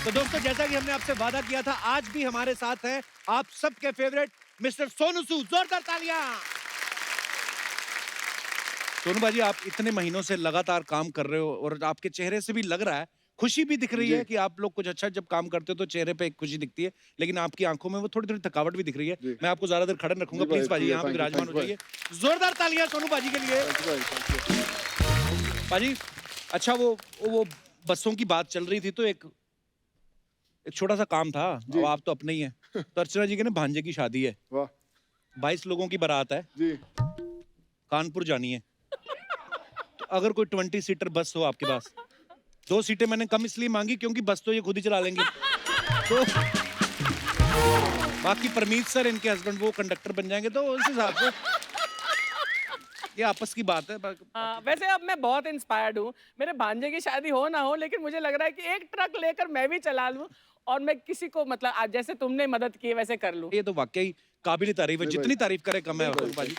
तो दोस्तों जैसा कि हमने आपसे वादा किया था, आज भी हमारे साथ हैं आप सबके फेवरेट मिस्टर सोनू सूद। जोरदार तालियां। सोनू भाजी, आप इतने महीनों से लगातार काम कर रहे हो और आपके चेहरे से भी लग रहा है, खुशी भी दिख रही है कि आप लोग कुछ अच्छा जब काम करते हो तो चेहरे पे एक खुशी दिखती है, लेकिन आपकी आंखों में वो थोड़ी थोड़ी थकावट भी दिख रही है। मैं आपको ज्यादा देर खड़े नहीं रखूंगा, प्लीज भाजी यहाँ पे विराजमान हो जाइए। जोरदार तालियां सोनू भाजी के लिए। भाजी अच्छा, वो बसों की बात चल रही थी तो एक छोटा सा काम था। अब आप तो अपने ही हैं, तो अर्चना जी के ना भांजे की शादी है। वाह। 22 लोगों की बारात है जी। कानपुर जानी है। तो अगर कोई 20 सीटर बस हो आपके पास, 2 सीटें मैंने कम इसलिए मांगी क्योंकि बस तो ये खुद ही चला लेंगे। तो बाकी परमीत सर इनके हस्बैंड वो कंडक्टर बन जाएंगे, तो उस हिसाब से ये आपस की बात है। वैसे अब मैं बहुत इंस्पायर्ड हूँ। मेरे भांजे की शादी हो ना हो, लेकिन मुझे लग रहा है कि एक ट्रक लेकर मैं भी चला लूं और मैं किसी को मतलब आज जैसे तुमने मदद की है वैसे कर लूं। ये तो वाकई काबिल तारीफ है, जितनी तारीफ करे कम है भाजी।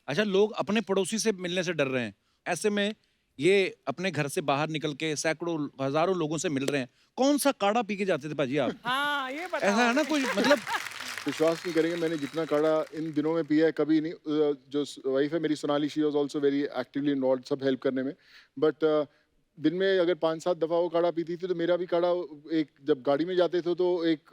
अच्छा, लोग अपने पड़ोसी से मिलने से डर रहे हैं, ऐसे में ये अपने घर से बाहर निकल के सैकड़ों हजारों लोगों से मिल रहे हैं। कौन सा काढ़ा पी के जाते थे भाजी आप? हाँ, ये बताओ। ऐसा है ना कोई मतलब विश्वास नहीं करेंगे, मैंने जितना काढ़ा इन दिनों में पिया है कभी नहीं। जो वाइफ है मेरी Sonali, she was also very actively involve सब हेल्प करने में। बट दिन में अगर 5-7 दफा वो काढ़ा पीती थी तो मेरा भी काढ़ा एक जब गाड़ी में जाते थे तो एक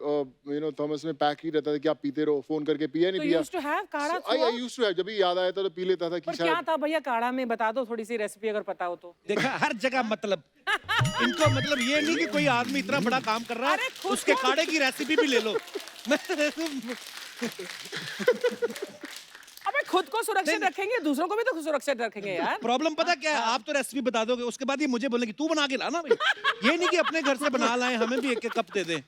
थॉमस में पैक ही रहता था कि आप पीते रहो। फोन करके पिया नहीं पिया। यूज्ड टू हैव काढ़ा। आई यूज्ड टू हैव, जब भी याद आया था तो पी लेता था। पर क्या था भैया काढ़ा में, बता दो थोड़ी सी रेसिपी अगर पता हो तो। देखा हर जगह मतलब इनको मतलब ये नहीं कि कोई आदमी इतना बड़ा काम कर रहा है उसके काढ़े की रेसिपी भी ले लो। अबे खुद को सुरक्षित रखेंगे, दूसरों को भी तो सुरक्षित रखेंगे यार। प्रॉब्लम पता क्या है, आप तो रेसिपी बता दोगे, उसके बाद ये मुझे बोलेंगे तू बना के ला ना भाई। ये नहीं कि अपने घर से बना लाए, हमें भी एक कप दे दे।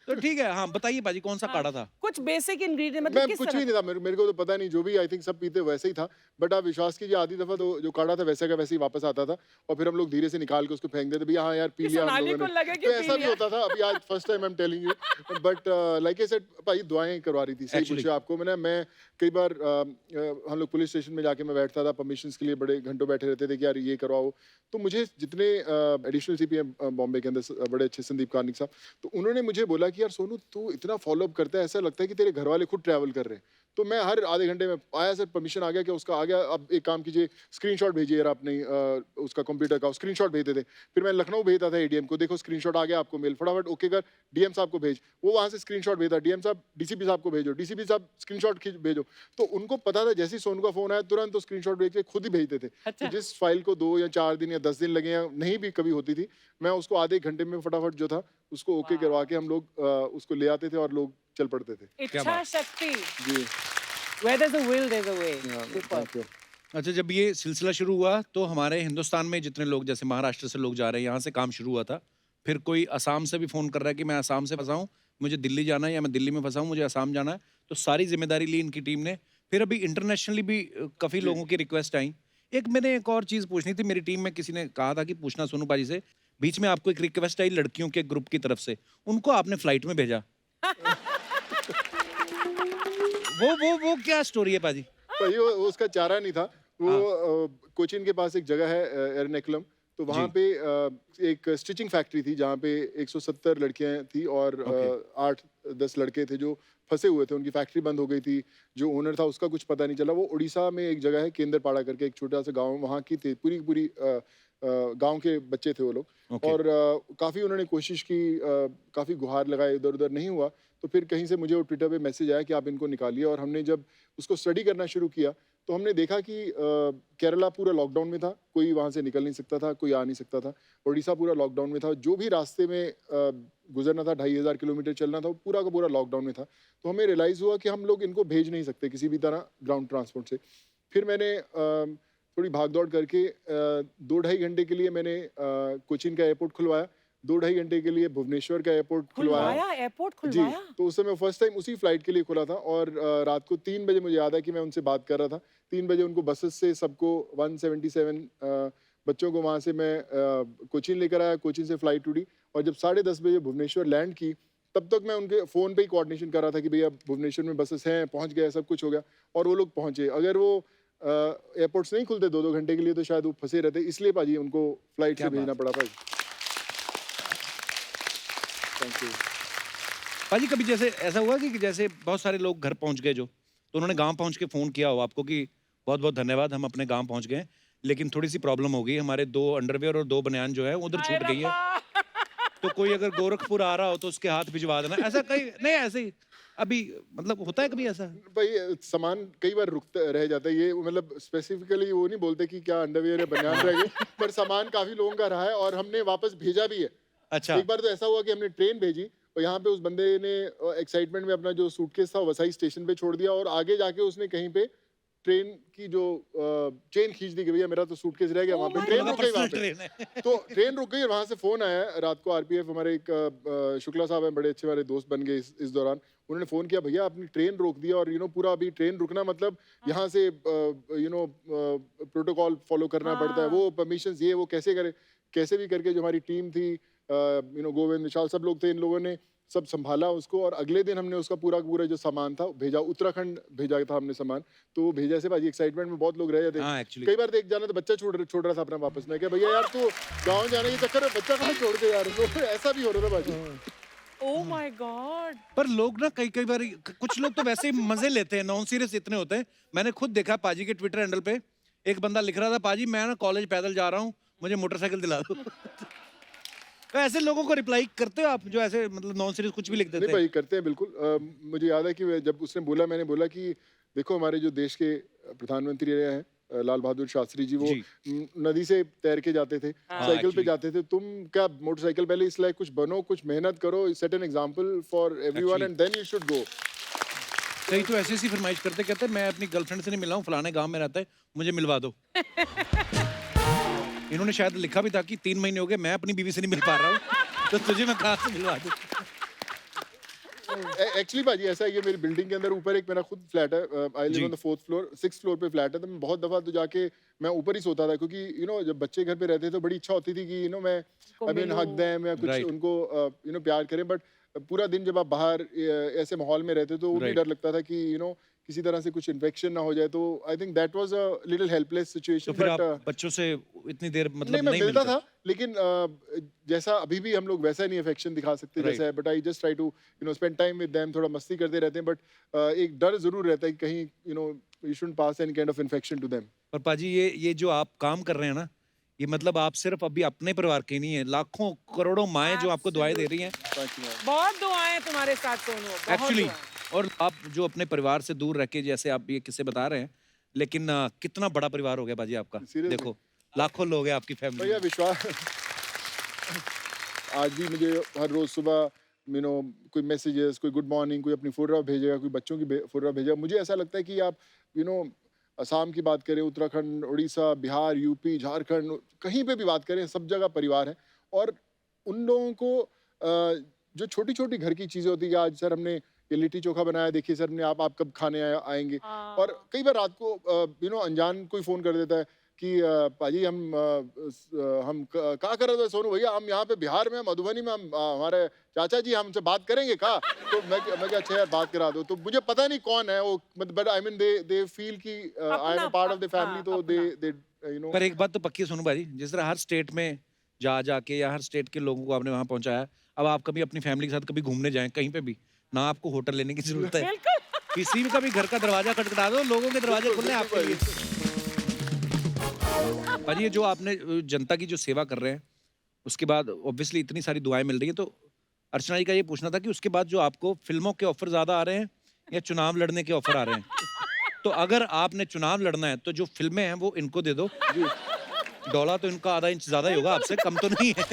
तो ठीक है, हाँ बताइए बाजी, कौन सा काढ़ा था? कुछ बेसिक इंग्रेडिएंट मतलब किस कुछ तरह? भी नहीं था, मेरे को तो पता नहीं, जो भी आई थिंक सब पीते वैसे ही था। बट आप विश्वास कीजिए आधी दफा तो जो काढ़ा था वैसे का वैसे ही वापस आता था और फिर हम लोग धीरे से निकाल के उसको फेंक देते, भैया हाँ यार पी लिया हम लोगों ने। तो ऐसा भी होता था। अभी आज first time I am telling you. But like I said, भाई दुआएं करवा रही थी। सही पूछे आपको, मैं कई बार हम लोग पुलिस स्टेशन में जाके मैं बैठता था परमिशंस के लिए, बड़े घंटों बैठे रहते थे कि यार ये करवाओ। तो मुझे जितने एडिशनल सीपी हैं बॉम्बे के अंदर, बड़े अच्छे संदीप कार्निक साहब, तो उन्होंने मुझे बोला कि यार सोनू तू इतना फॉलो अप करता है, ऐसा लगता है कि तेरे घर वाले खुद ट्रैवल कर रहे हैं। तो मैं हर आधे घंटे में आया सर परमिशन आ गया, क्या उसका आ गया, अब एक काम कीजिए स्क्रीनशॉट भेजिए यार अपने उसका कंप्यूटर का स्क्रीनशॉट भेज देते। फिर मैं लखनऊ भेजता था एडीएम को, देखो स्क्रीनशॉट आ गया आपको मेल, फटाफट ओके कर डीएम साहब को भेज। वो वहाँ से स्क्रीनशॉट भेजता, डीएम साहब डीसीपी साहब को भेजो, डीसीपी साहब स्क्रीनशॉट भेजो। तो उनको पता था जैसे ही सोनू का फोन आया तुरंत तो स्क्रीनशॉट भेज के खुद ही भेजते थे। तो जिस फाइल को 2 या 4 दिन या 10 दिन लगे या नहीं भी कभी होती थी, मैं उसको आधे घंटे में फटाफट जो था उसको ओके करवा के हम लोग उसको ले आते थे और लोग चल पड़ते थे। इच्छा शक्ति जी। Where there's a will, there's a way. Thank you. अच्छा, जब ये सिलसिला शुरू हुआ तो हमारे हिंदुस्तान में जितने लोग, जैसे महाराष्ट्र से लोग जा रहे हैं, यहाँ से काम शुरू हुआ था। फिर कोई असम से भी फोन कर रहा है कि मैं असम से फंसा हूँ, मुझे दिल्ली जाना है, या मैं दिल्ली में फंसा हूँ, मुझे असम जाना है। तो सारी जिम्मेदारी ली इनकी टीम ने। फिर अभी इंटरनेशनली भी काफी लोगों की रिक्वेस्ट आई। मैंने एक और चीज पूछनी थी, मेरी टीम में किसी ने कहा था कि पूछना सोनू पाजी से, बीच में आपको एक रिक्वेस्ट आई लड़कियों के ग्रुप की तरफ से, उनको आपने फ्लाइट में भेजा। वो क्या स्टोरी है पाजी? भाई वो उसका चारा नहीं था। वो कोचीन के पास एक जगह है एर्नाकुलम, तो वहाँ पे एक स्टिचिंग फैक्ट्री थी जहाँ पे 170 लड़कियां थी और 8-10 लड़के थे जो फंसे हुए थे। उनकी फैक्ट्री बंद हो गई थी, जो ओनर था उसका कुछ पता नहीं चला। वो उड़ीसा में एक जगह है केंद्रपाड़ा करके, एक छोटा सा गाँव, वहाँ की थी पूरी गांव के बच्चे थे वो लोग। और काफ़ी उन्होंने कोशिश की, काफ़ी गुहार लगाए, इधर उधर नहीं हुआ। तो फिर कहीं से मुझे वो ट्विटर पे मैसेज आया कि आप इनको निकालिए, और हमने जब उसको स्टडी करना शुरू किया तो हमने देखा कि केरला पूरा लॉकडाउन में था, कोई वहाँ से निकल नहीं सकता था, कोई आ नहीं सकता था। उड़ीसा पूरा लॉकडाउन में था, जो भी रास्ते में गुजरना था 2500 किलोमीटर चलना था, वो पूरा का पूरा लॉकडाउन में था। तो हमें रियलाइज़ हुआ कि हम लोग इनको भेज नहीं सकते किसी भी तरह ग्राउंड ट्रांसपोर्ट से। फिर मैंने थोड़ी भाग दौड़ करके 2-2.5 घंटे के लिए मैंने कोचीन का एयरपोर्ट खुलवाया, 2-2.5 घंटे के लिए भुवनेश्वर का एयरपोर्ट खुलवाया। एयरपोर्ट खुलवाया? जी, तो उस समय फर्स्ट टाइम उसी फ्लाइट के लिए खुला था। और रात को 3 बजे मुझे याद है कि मैं उनसे बात कर रहा था। 3 बजे उनको बसेस से सबको 177 बच्चों को वहाँ से मैं कोचीन लेकर आया, कोचीन से फ्लाइट उड़ी और जब 10:30 बजे भुवनेश्वर लैंड की, तब तक मैं उनके फ़ोन पे ही कोऑर्डिनेशन कर रहा था कि भैया भुवनेश्वर में बसेस हैं, पहुँच गए, सब कुछ हो गया और वो लोग पहुँचे। अगर वो एयरपोर्ट्स नहीं खुलते 2-2 घंटे के लिए, तो शायद वो फंसे रहते, इसलिए पाजी उनको फ्लाइट क्या से भेजना बात पड़ा पाजी। Thank you. पाजी कभी जैसे ऐसा हुआ कि जैसे बहुत सारे लोग घर पहुंच गए जो, तो उन्होंने गांव पहुंच के फोन किया हो आपको कि बहुत बहुत धन्यवाद, हम अपने गांव पहुंच गए, लेकिन थोड़ी सी प्रॉब्लम हो गई, हमारे 2 अंडरवियर और 2 बनियान जो है उधर हाय छूट गई है, रब्बा! तो कोई अगर गोरखपुर आ रहा हो तो उसके हाथ भिजवा देना, ऐसा कहीं नहीं, ऐसे ही अभी मतलब होता है कभी ऐसा? भाई सामान कई बार रुकता रह जाता है, ये मतलब स्पेसिफिकली वो नहीं बोलते कि क्या अंडरवियर या बनियान रह गए, पर सामान काफी लोगों का रहा है और हमने वापस भेजा भी है। अच्छा। एक बार तो ऐसा हुआ कि हमने ट्रेन भेजी और यहाँ पे उस बंदे ने एक्साइटमेंट में अपना जो सूटकेस था वो वसई स्टेशन पे छोड़ दिया, और आगे जाके उसने कहीं पे ट्रेन की जो चेन खींच दी कि भैया मेरा तो सूटकेस रह गया, वहाँ पे ट्रेन रुक गई वहाँ पे। ट्रेन है। तो ट्रेन रुक गई और वहां से फोन आया रात को, आरपीएफ हमारे एक शुक्ला साहब हैं, बड़े अच्छे हमारे दोस्त बन गए इस दौरान, उन्होंने फोन किया भैया अपनी ट्रेन रोक दिया, और पूरा अभी ट्रेन रुकना मतलब यहाँ से प्रोटोकॉल फॉलो करना पड़ता है, वो परमिशन ये वो कैसे करे, कैसे भी करके जो हमारी टीम थी गोविंद विशाल सब लोग थे, इन लोगों ने सब संभाला उसको, और अगले दिन हमने उसका पूरा पूरा जो सामान था भेजा, उत्तराखंड भेजा था हमने सामान, तो भेजा से भाजी एक्साइटमेंट में बहुत लोग रह जाते हाँ, हैं। actually। कई बार देख जाना तो बच्चा छोड़ रहा था अपना वापस, मैं क्या भैया यार तू गाँव जाने के चक्कर में बच्चा कहाँ छोड़ के यार, तो ऐसा भी हो रहा था भाजी। Oh my God! पर लोग ना कई कई बार कुछ लोग तो वैसे ही मजे लेते हैं, नॉन सीरियस इतने होते हैं। मैंने खुद देखा पाजी के ट्विटर हैंडल पे एक बंदा लिख रहा था, पाजी मैं ना कॉलेज पैदल जा रहा हूँ, मुझे मोटरसाइकिल दिला दो। तो ऐसे लोगों को रिप्लाई करते हो आप जो ऐसे मतलब नॉन सीरियस कुछ भी लिख देते नहीं हैं? भाई करते हैं बिल्कुल। मुझे याद है कि जब उसने बोला, मैंने बोला कि देखो हमारे जो देश के प्रधानमंत्री रहे हैं लाल बहादुर शास्त्री जी, वो जी। नदी से तैर के जाते थे, साइकिल पे actually। जाते थे, तुम क्या मोटरसाइकिल पहले इस लायक कुछ बनो, कुछ मेहनत करो, set an example for everyone Actually। And then you should go. कई तो ऐसी फरमाइश करते, कहते मैं अपनी गर्लफ्रेंड से नहीं मिला हूँ, फलाने गांव में रहता है, मुझे मिलवा दो। इन्होंने शायद लिखा भी था कि 3 महीने हो गए मैं अपनी बीवी से नहीं मिल पा रहा हूँ, तो तुझे मैं कहाँ से मिलवा दूँ? एक्चुअली बाजी ऐसा है, ये मेरी बिल्डिंग के अंदर ऊपर एक मेरा खुद फ्लैट है, I live on the 4th floor, 6th floor पे फ्लैट है, तो मैं बहुत दफा तो जाके मैं ऊपर ही सोता था, क्योंकि जब बच्चे घर पे रहते तो बड़ी इच्छा होती थी कि मैं आई मीन हक देम या कुछ Right। उनको प्यार करें, बट पूरा दिन जब आप बाहर ऐसे माहौल में रहते तो वो भी Right। डर लगता था कि किसी तरह से कुछ इन्फेक्शन ना हो जाए, तो I think that was a little helpless तो सिचुएशन। फिर बट आप बच्चों से इतनी देर मतलब नहीं, मैं नहीं मिलता मिलते? था, लेकिन जैसा अभी भी हम लोग वैसा नहीं अफेक्शन दिखा सकते Right। जैसा है, but I just try to spend time with them, थोड़ा मस्ती करते रहते हैं, बट एक डर जरूर रहता है कि कहीं you shouldn't pass any kind of infection to them. पर पाजी ये जो आप काम कर रहे हैं ना, ये मतलब आप सिर्फ अभी अपने परिवार के नहीं है, लाखों करोड़ों माएँ जो आपको दुआएं दे रही हैं बहुत दुआएं हैं तुम्हारे साथ सोनू, बहुत एक्चुअली, दुआएं। और आप जो अपने परिवार से दूर रह के जैसे आप ये किस्से बता रहे हैं, लेकिन कितना बड़ा परिवार हो गया बाजी आपका। Seriously। देखो लाखों लोग हैं आपकी फैमिली भैया में। विश्वास आज भी मुझे हर रोज सुबह कोई मैसेजेस, कोई गुड मॉर्निंग, कोई अपनी फोटोग्राफ भेजेगा, कोई बच्चों की फोटोग्राफ भेजेगा, मुझे ऐसा लगता है कि आप असम की बात करें, उत्तराखंड, उड़ीसा, बिहार, यूपी, झारखंड, कहीं पे भी बात करें, सब जगह परिवार है, और उन लोगों को जो छोटी छोटी घर की चीजें होती है, आज सर हमने ये लिट्टी चोखा बनाया, देखिए सर ने आप कब खाने आएंगे, और कई बार रात को अनजान कोई फोन कर देता है कि पाजी हम क्या कर रहे थे सोनू भैया, हम यहाँ पे बिहार में मधुबनी में, हम हमारे चाचा जी हमसे बात करेंगे का, तो मैं क्या अच्छा यार बात करा दो, तो मुझे पता नहीं कौन है वो, but I mean they feel कि I am a part of the family, तो दे पर एक बात तो पक्की सुनो भाई, जिस तरह हर स्टेट में जाके या हर स्टेट के लोगों को आपने वहां पहुंचाया, अब आप कभी अपनी फैमिली के साथ कभी घूमने जाएं कहीं पे भी, ना आपको होटल लेने की जरूरत है, बिल्कुल। किसी भी का भी घर का दरवाजा खटखटा दो, लोगों के दरवाजे खुले हैं आपके लिए। पर ये जो आपने जनता की जो सेवा कर रहे हैं, उसके बाद ऑब्वियसली इतनी सारी दुआएं मिल रही है, तो अर्चना जी का ये पूछना था कि उसके बाद जो आपको फिल्मों के ऑफर ज्यादा आ रहे हैं या चुनाव लड़ने के ऑफर आ रहे हैं? तो अगर आपने चुनाव लड़ना है तो जो फिल्में हैं वो इनको दे दो, डॉला तो इनका आधा इंच ज्यादा ही होगा, आपसे कम तो नहीं है।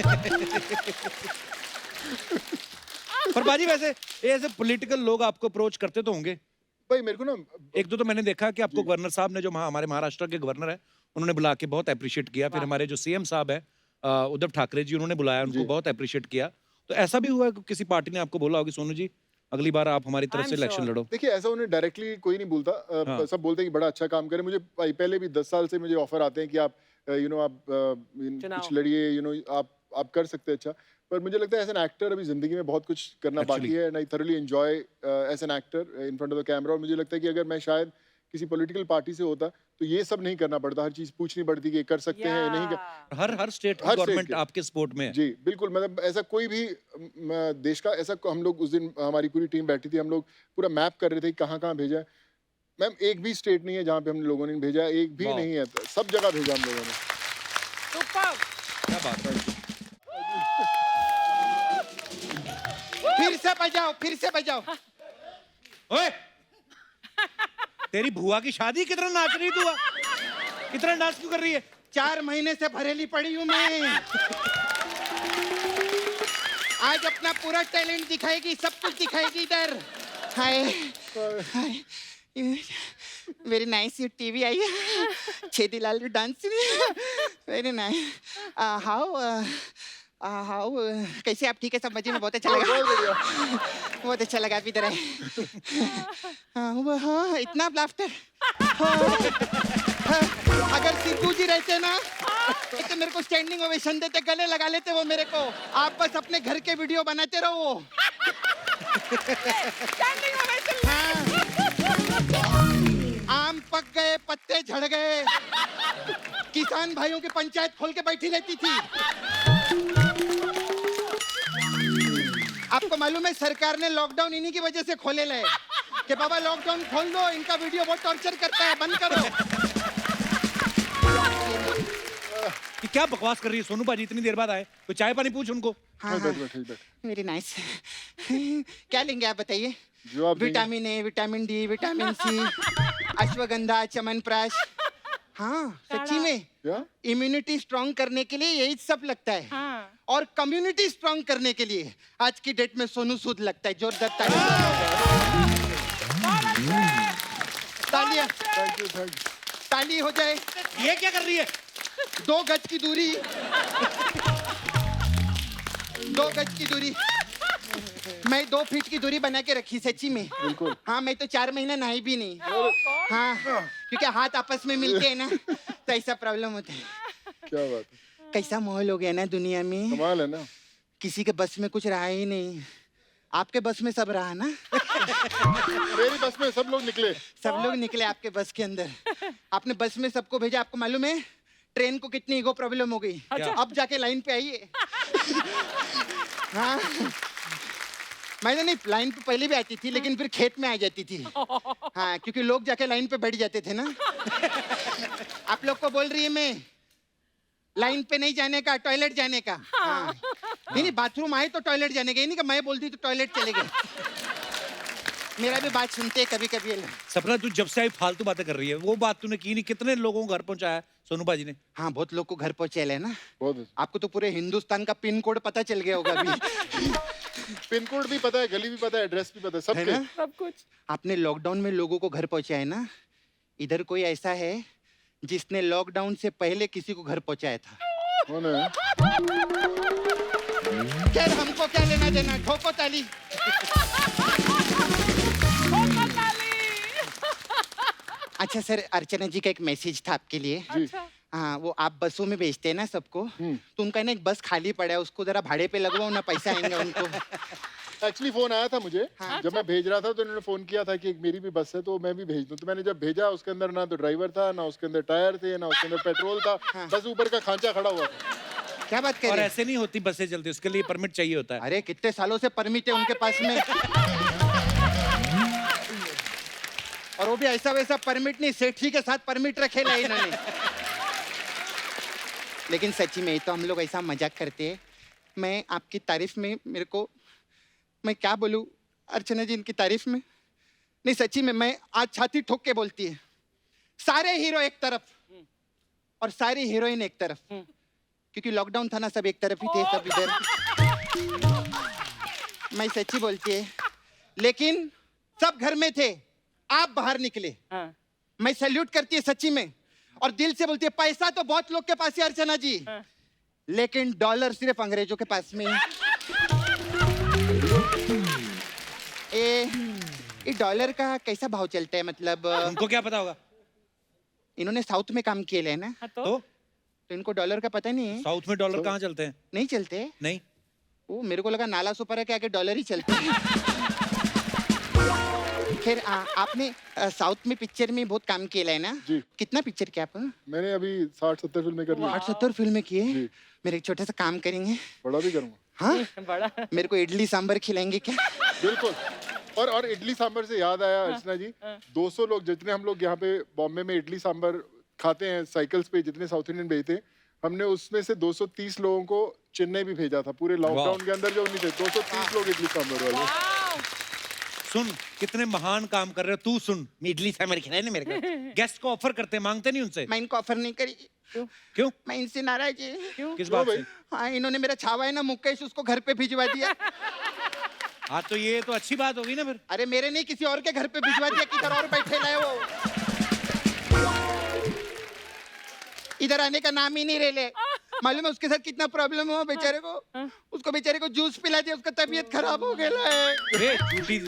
पर बाजी वैसे ये ऐसे पॉलिटिकल लोग आपको अप्रोच करते तो होंगे? भाई मेरे को ना एक दो तो मैंने देखा कि आपको गवर्नर साहब ने, जो हमारे महाराष्ट्र के गवर्नर है, उन्होंने बुला के बहुत अप्रिशिएट किया, फिर हमारे जो सीएम साहब है उद्धव ठाकरे जी, उन्होंने बुलाया, उनको बहुत अप्रिशिएट किया। तो ऐसा भी हुआ है कि किसी पार्टी ने आपको बोला होगा सोनू जी अगली बार आप हमारी तरफ I'm से इलेक्शन sure। लड़ो? देखिए ऐसा उन्हें डायरेक्टली कोई नहीं बोलता, हाँ। सब बोलते हैं कि बड़ा अच्छा काम करें, मुझे पहले भी 10 साल से मुझे ऑफर आते हैं कि आप आप चुनाव। कुछ लड़िए, आप कर सकते हैं अच्छा, पर मुझे लगता है एज एन एक्टर अभी जिंदगी में बहुत कुछ करना बाकी Actually। है, and I thoroughly enjoy as an actor in front of the camera, और मुझे लगता है कि अगर मैं शायद किसी पॉलिटिकल पार्टी से होता तो ये सब नहीं करना पड़ता, हर चीज पूछनी पड़ती कि कर सकते हैं नहीं कर। हर स्टेट की हर state गवर्नमेंट के। आपके सपोर्ट में है। जी बिल्कुल, मतलब ऐसा कोई भी देश का ऐसा, हम लोग उस दिन हमारी पूरी टीम बैठी थी, हम लोग पूरा मैप कर रहे थे कहाँ कहाँ भेजा है। मैम एक भी स्टेट नहीं है जहाँ पे हम लोगों ने भेजा, एक भी वाह। नहीं है, सब जगह भेजा हम लोगों ने। सुपर। क्या बात है। फिर से बजाओ। ओए तेरी भुआ की शादी कितना नाच रही तू? कितना डांस क्यों कर रही है? 4 महीने से भरेली पड़ी हूँ मैं। आज अपना पूरा टैलेंट दिखाएगी, सब कुछ दिखाएगी इधर। हाय हाय, वेरी नाइस, यू टीवी आई है। Chhedilal dance, very nice. How कैसे आप? ठीक है, सब मजे में, बहुत अच्छा लगा। बहुत अच्छा लगा, आप इधर आए। हाँ, इतना लाफ्टर। अगर सिद्धू जी रहते ना तो मेरे को स्टैंडिंग ओवेशन देते, गले लगा लेते वो मेरे को। आप बस अपने घर के वीडियो बनाते रहो। हाँ। आम पक गए, पत्ते झड़ गए, किसान भाइयों की पंचायत खोल के बैठी रहती थी। आपको मालूम है सरकार ने लॉकडाउन इन्हीं की वजह से खोले ले कि बाबा लॉकडाउन खोल दो, इनका वीडियो बहुत टॉर्चर करता है, बंद करो। ये क्या बकवास कर रही है सोनू बाजी? इतनी देर बाद आए, तो चाय पानी पूछ उनको। हाँ, बैठ। Very nice. क्या लेंगे आप बताइए? जो आप देंगे। Vitamin A, vitamin D, vitamin C, ashwagandha, chyawanprash. हाँ सच्ची में क्या? इम्यूनिटी स्ट्रांग करने के लिए यही सब लगता है। हाँ। और कम्युनिटी स्ट्रांग करने के लिए आज की डेट में सोनू सूद लगता है। जोरदार तालियां। तालियां, थैंक यू। ताली हो जाए। ये क्या कर रही है? 2 गज की दूरी, 2 गज की दूरी। मैं 2 फीट की दूरी बना के रखी सच्ची में। बिल्कुल। हाँ, मैं तो 4 महीने नहाई भी नहीं। हाँ, क्योंकि हाथ आपस में मिलते हैं ना तो ऐसा प्रॉब्लम होता है। क्या बात है, कैसा माहौल हो गया ना दुनिया में, कमाल है ना। किसी के बस में कुछ रहा ही नहीं। आपके बस में सब रहा ना। मेरी बस में सब लोग निकले। सब लोग निकले आपके बस के अंदर। आपने बस में सबको भेजा। आपको मालूम है ट्रेन को कितनी ईगो प्रॉब्लम हो गई? अच्छा। अब जाके लाइन पे आइए। हाँ, मैंने नहीं, लाइन पे पहले भी आती थी लेकिन फिर खेत में आ जाती थी। हाँ, क्योंकि लोग जाके लाइन पे बैठ जाते थे ना। आप लोग को बोल रही है मैं, लाइन पे नहीं जाने का, टॉयलेट जाने का। हाँ। नहीं, बाथरूम आए तो टॉयलेट जाने का, नहीं कि मैं बोलती तो टॉयलेट चले गए। मेरा भी बात सुनते कभी कभी। सपना तू जब से आई फालतू बातें कर रही है। वो बात तूने की नहीं। कितने लोगों को घर पहुंचाया सोनू बाजी ने? हाँ, बहुत लोग को घर पहुंचे है ना। बहुत। आपको तो पूरे हिंदुस्तान का पिन कोड पता चल गया होगा अभी। पिन कोड भी पता है, गली भी पता है, एड्रेस भी पता है, सब है के। ना? सब कुछ। आपने लॉकडाउन में लोगों को घर पहुंचाया ना। इधर कोई ऐसा है जिसने लॉकडाउन से पहले किसी को घर पहुंचाया था? कौन है? खैर, हमको क्या लेना देना। ठोको ताली। अच्छा सर, अर्चना जी का एक मैसेज था आपके लिए। अच्छा। हाँ, वो आप बसों में भेजते हैं ना सबको, तो उनका ना एक बस खाली पड़ा है, उसको जरा भाड़े पे लगवाओ ना, पैसा आएंगे उनको। एक्चुअली फोन आया था मुझे। हाँ। जब मैं भेज रहा था तो इन्होंने फोन किया था कि एक मेरी भी बस है तो मैं भी भेज दूं। तो मैंने जब भेजा उसके अंदर ना तो ड्राइवर था, ना उसके अंदर टायर थे, ना उसके अंदर पेट्रोल था। हाँ। बस ऊपर का खांचा खड़ा हुआ था। क्या बात कर और रहे हैं? ऐसे नहीं होती बसें चलती, उसके लिए परमिट चाहिए होता है। अरे कितने सालों से परमिट है उनके पास में। और वो भी ऐसा वैसा परमिट नहीं, सेठी के साथ परमिट रखे ला इन्होंने। लेकिन सच्ची में तो हम लोग ऐसा मजाक करते हैं। मैं आपकी तारीफ में, मेरे को, मैं क्या बोलूं अर्चना जी इनकी तारीफ में। नहीं सच्ची में, मैं आज छाती ठोक के बोलती है। सारे हीरो एक तरफ और सारी हीरोइन एक तरफ, क्योंकि लॉकडाउन था ना, सब एक तरफ ही थे, सब इधर। मैं सच्ची बोलती है, लेकिन सब घर में थे, आप बाहर निकले। हाँ। मैं सैल्यूट करती है सच्ची में, और दिल से बोलती है पैसा तो बहुत लोग के पास है अर्चना जी, लेकिन डॉलर सिर्फ अंग्रेजों के पास में है। ये डॉलर का कैसा भाव चलता है? मतलब उनको क्या पता होगा? इन्होंने साउथ में काम किए है ना, हाँ, तो तो इनको डॉलर का पता नहीं है। साउथ में डॉलर कहाँ चलते हैं? नहीं चलते? नहीं। वो मेरे को लगा नाला सुपारा के आगे डॉलर ही चलते हैं। खैर आपने साउथ में पिक्चर में बहुत काम किया है ना? जी। कितना पिक्चर किया आप? मैंने अभी 60-70 फिल्में कर ली। 60-70 फिल्में किए? जी। मेरे एक छोटा सा काम करेंगे? बड़ा भी करूँगा। हाँ? बड़ा मेरे को इडली सांभर खिलाएंगे क्या? बिल्कुल। और इडली सांभर से याद आया अर्चना जी, 200 लोग जितने हम लोग यहाँ पे बॉम्बे में इडली सांभर खाते हैं साइकिल्स पे, जितने साउथ इंडियन भेजते हैं, हमने उसमें से 230 लोगों को चेन्नई भी भेजा था। पूरे लॉकडाउन के अंदर जो नहीं थे 230 लोग इडली सांभर वाले। सुन कितने महान काम कर रहे हो। तू सुन, इडली सांभर खिलाए ना मेरे को। गेस्ट को ऑफर करते, मांगते नहीं उनसे। मैं इनको ऑफर नहीं करी। क्यों? मैं इनसे नाराज है। किस बात से? हाँ, इन्होंने मेरा छावा है ना मुकेश, उसको घर पे भिजवा दिया। हाँ तो ये तो अच्छी बात होगी ना फिर। अरे मेरे नहीं, किसी और के घर पे भिजवा दिया। किधर और बैठे लाए वो, इधर आने का नाम ही नहीं ले ले। मालूम है उसके साथ कितना प्रॉब्लम हुआ बेचारे को? उसको बेचारे को जूस पिला दिया, उसका तबीयत खराब हो गया है। अरे झूठी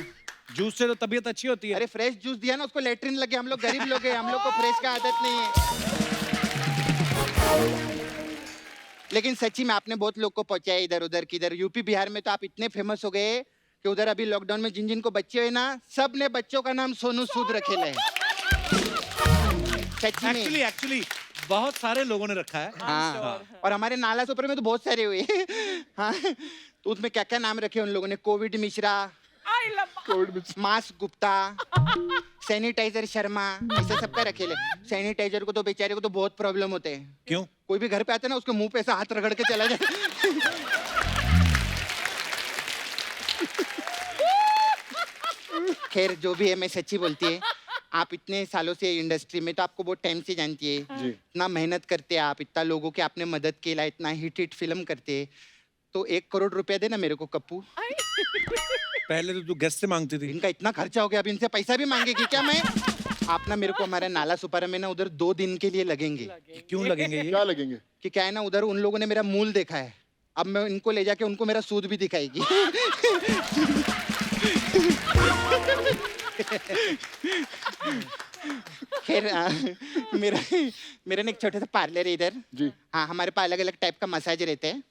जूस से तो तबीयत अच्छी होती है। अरे फ्रेश जूस दिया ना उसको, लेटरिन लगे। हम लोग गरीब लोग हैं, हम लोग को फ्रेश का आदत नहीं है। लेकिन सच्ची में आपने बहुत लोग को पहुंचाया इधर उधर किधर। यूपी बिहार में तो आप इतने फेमस हो गए कि उधर अभी लॉकडाउन में जिन जिन को बच्चे हुए ना, सब ने बच्चों का नाम सोनू सूद रखे ले। सच्ची में एक्चुअली बहुत सारे लोगों ने रखा है। हाँ, और हमारे नाला सुपर में तो बहुत सारे हुए। हाँ, तो उसमें क्या क्या नाम रखे उन लोगों ने? कोविड मिश्रा, कोविड में मास्क गुप्ता, सैनिटाइजर शर्मा, ऐसे सबका रखे ले। सैनिटाइजर को तो बेचारे को तो बहुत प्रॉब्लम होते हैं। क्यों? कोई भी घर पे आता है ना, उसके मुंह पे ऐसा हाथ रगड़ के चला जाए। खैर जो भी है, मैं सच्ची बोलती है। आप इतने सालों से इंडस्ट्री में, तो आपको बहुत टाइम से जानती है। जी। इतना मेहनत करते हैं आप, इतना लोगों की आपने मदद केला, इतना हिट फिल्म करते हैं। तो 1 करोड़ रुपया देना मेरे को कप्पू। पहले तो तू गेस्ट से मांगती थी। इनका इतना खर्चा हो गया, अब इनसे पैसा भी मांगेगी क्या मैं? आप ना मेरे को हमारे नाला सुपारा में ना उधर 2 दिन के लिए लगेंगे। क्यों लगेंगे ये? क्या लगेंगे? कि क्या है ना, उधर उन लोगों ने मेरा मूल देखा है। अब मैं इनको ले जाके उनको मेरा सूद भी दिखाएगी। खैर मेरा मेरा ना एक छोटा सा पार्लर है इधर। जी। हाँ, हमारे पास अलग अलग टाइप का मसाज रहते हैं,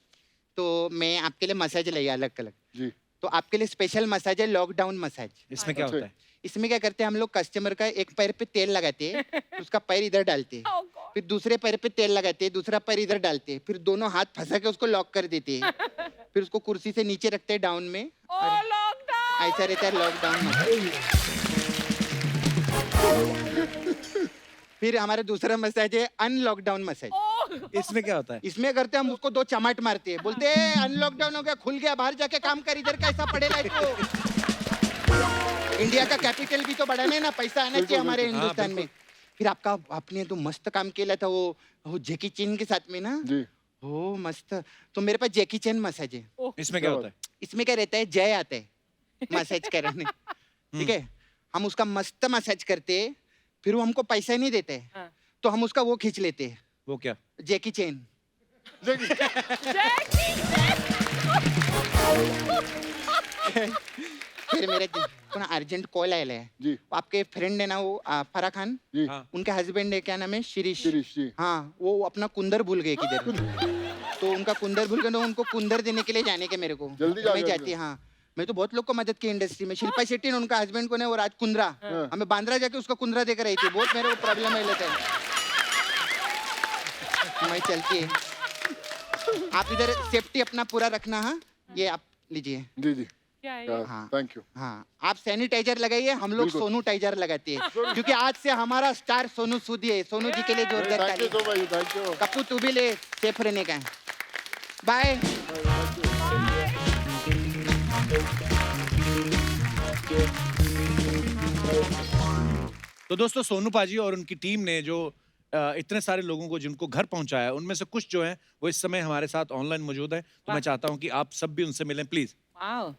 तो मैं आपके लिए मसाज लाई अलग अलग। जी। तो आपके लिए स्पेशल मसाज है, लॉकडाउन मसाज। इसमें क्या होता है? इसमें क्या करते हैं हम लोग, कस्टमर का एक पैर पे तेल लगाते हैं, उसका पैर इधर डालते हैं, फिर दूसरे पैर पे तेल लगाते हैं, दूसरा पैर इधर डालते हैं, फिर दोनों हाथ फंसा के उसको लॉक कर देते हैं, फिर उसको कुर्सी से नीचे रखते हैं डाउन में, और ऐसा रहता है लॉकडाउन मसाज। फिर हमारा दूसरा मसाज है अनलॉकडाउन मसाज। इसमें क्या होता है? इसमें करते हम उसको 2 चमाट मारते हैं, बोलते हैं अनलॉकडाउन हो गया, खुल गया, बाहर जाके काम कर, इधर कैसा पड़ेगा इसको। इंडिया का कैपिटल भी तो बढ़ाना है ना, पैसा आना चाहिए हमारे हिंदुस्तान में। फिर आपने तो मस्त काम किया था वो जैकी चैन के साथ में ना। जी। ओ मस्त। तो मेरे पास जैकी चैन मसाज है। इसमें क्या होता है? इसमें क्या रहता है, जय आता है मसाज करने। ठीक है, हम उसका मस्त मसाज करते हैं, फिर वो हमको पैसा नहीं देते हैं, हाँ। तो हम उसका वो खींच लेते हैं, वो क्या? जैकी चैन। फिर मेरे को ना अर्जेंट कॉल आया है। जी। वो आपके फ्रेंड है ना, वो फरा खान, जी। हाँ। उनके हस्बैंड है, क्या नाम है, शिरीष। शिरीष जी। हाँ, वो अपना कुंदर भूल गए किधर। तो उनका कुंदर भूल गए, तो उनको कुंदर देने के लिए जाने के मेरे को। जल्दी तो मैं जाओ, जाती, हाँ। मैं तो बहुत लोग को मदद की इंडस्ट्री में। शिल्पा शेट्टी ने उनका हस्बैंड को ने, वो राज कुंद्रा, हमें बांद्रा जाके उसका कुंद्रा देकर आई थी। बहुत मेरे को प्रॉब्लम है लेते हैं। मैं चलती है। आप इधर सेफ्टी अपना पूरा रखना। हाँ, ये आप लीजिए। जी जी। क्या है ये? हाँ। Thank you. हाँ, आप सैनिटाइजर लगाइए, हम लोग बिल्कुल। सोनू टाइजर लगाते हैं, क्योंकि आज से हमारा स्टार सोनू सूद है। सोनू जी के लिए जोरदार थैंक यू ताली। सो भाई, थैंक यू। कप्पू तू भी ले, सेफ रहने का है। बाय। तो दोस्तों सोनू पाजी और उनकी टीम ने जो इतने सारे लोगों को जिनको घर पहुंचाया, उनमें से कुछ जो है वो इस समय हमारे साथ ऑनलाइन मौजूद है। तो मैं चाहता हूं कि आप सब भी उनसे मिलें प्लीज। वाओ।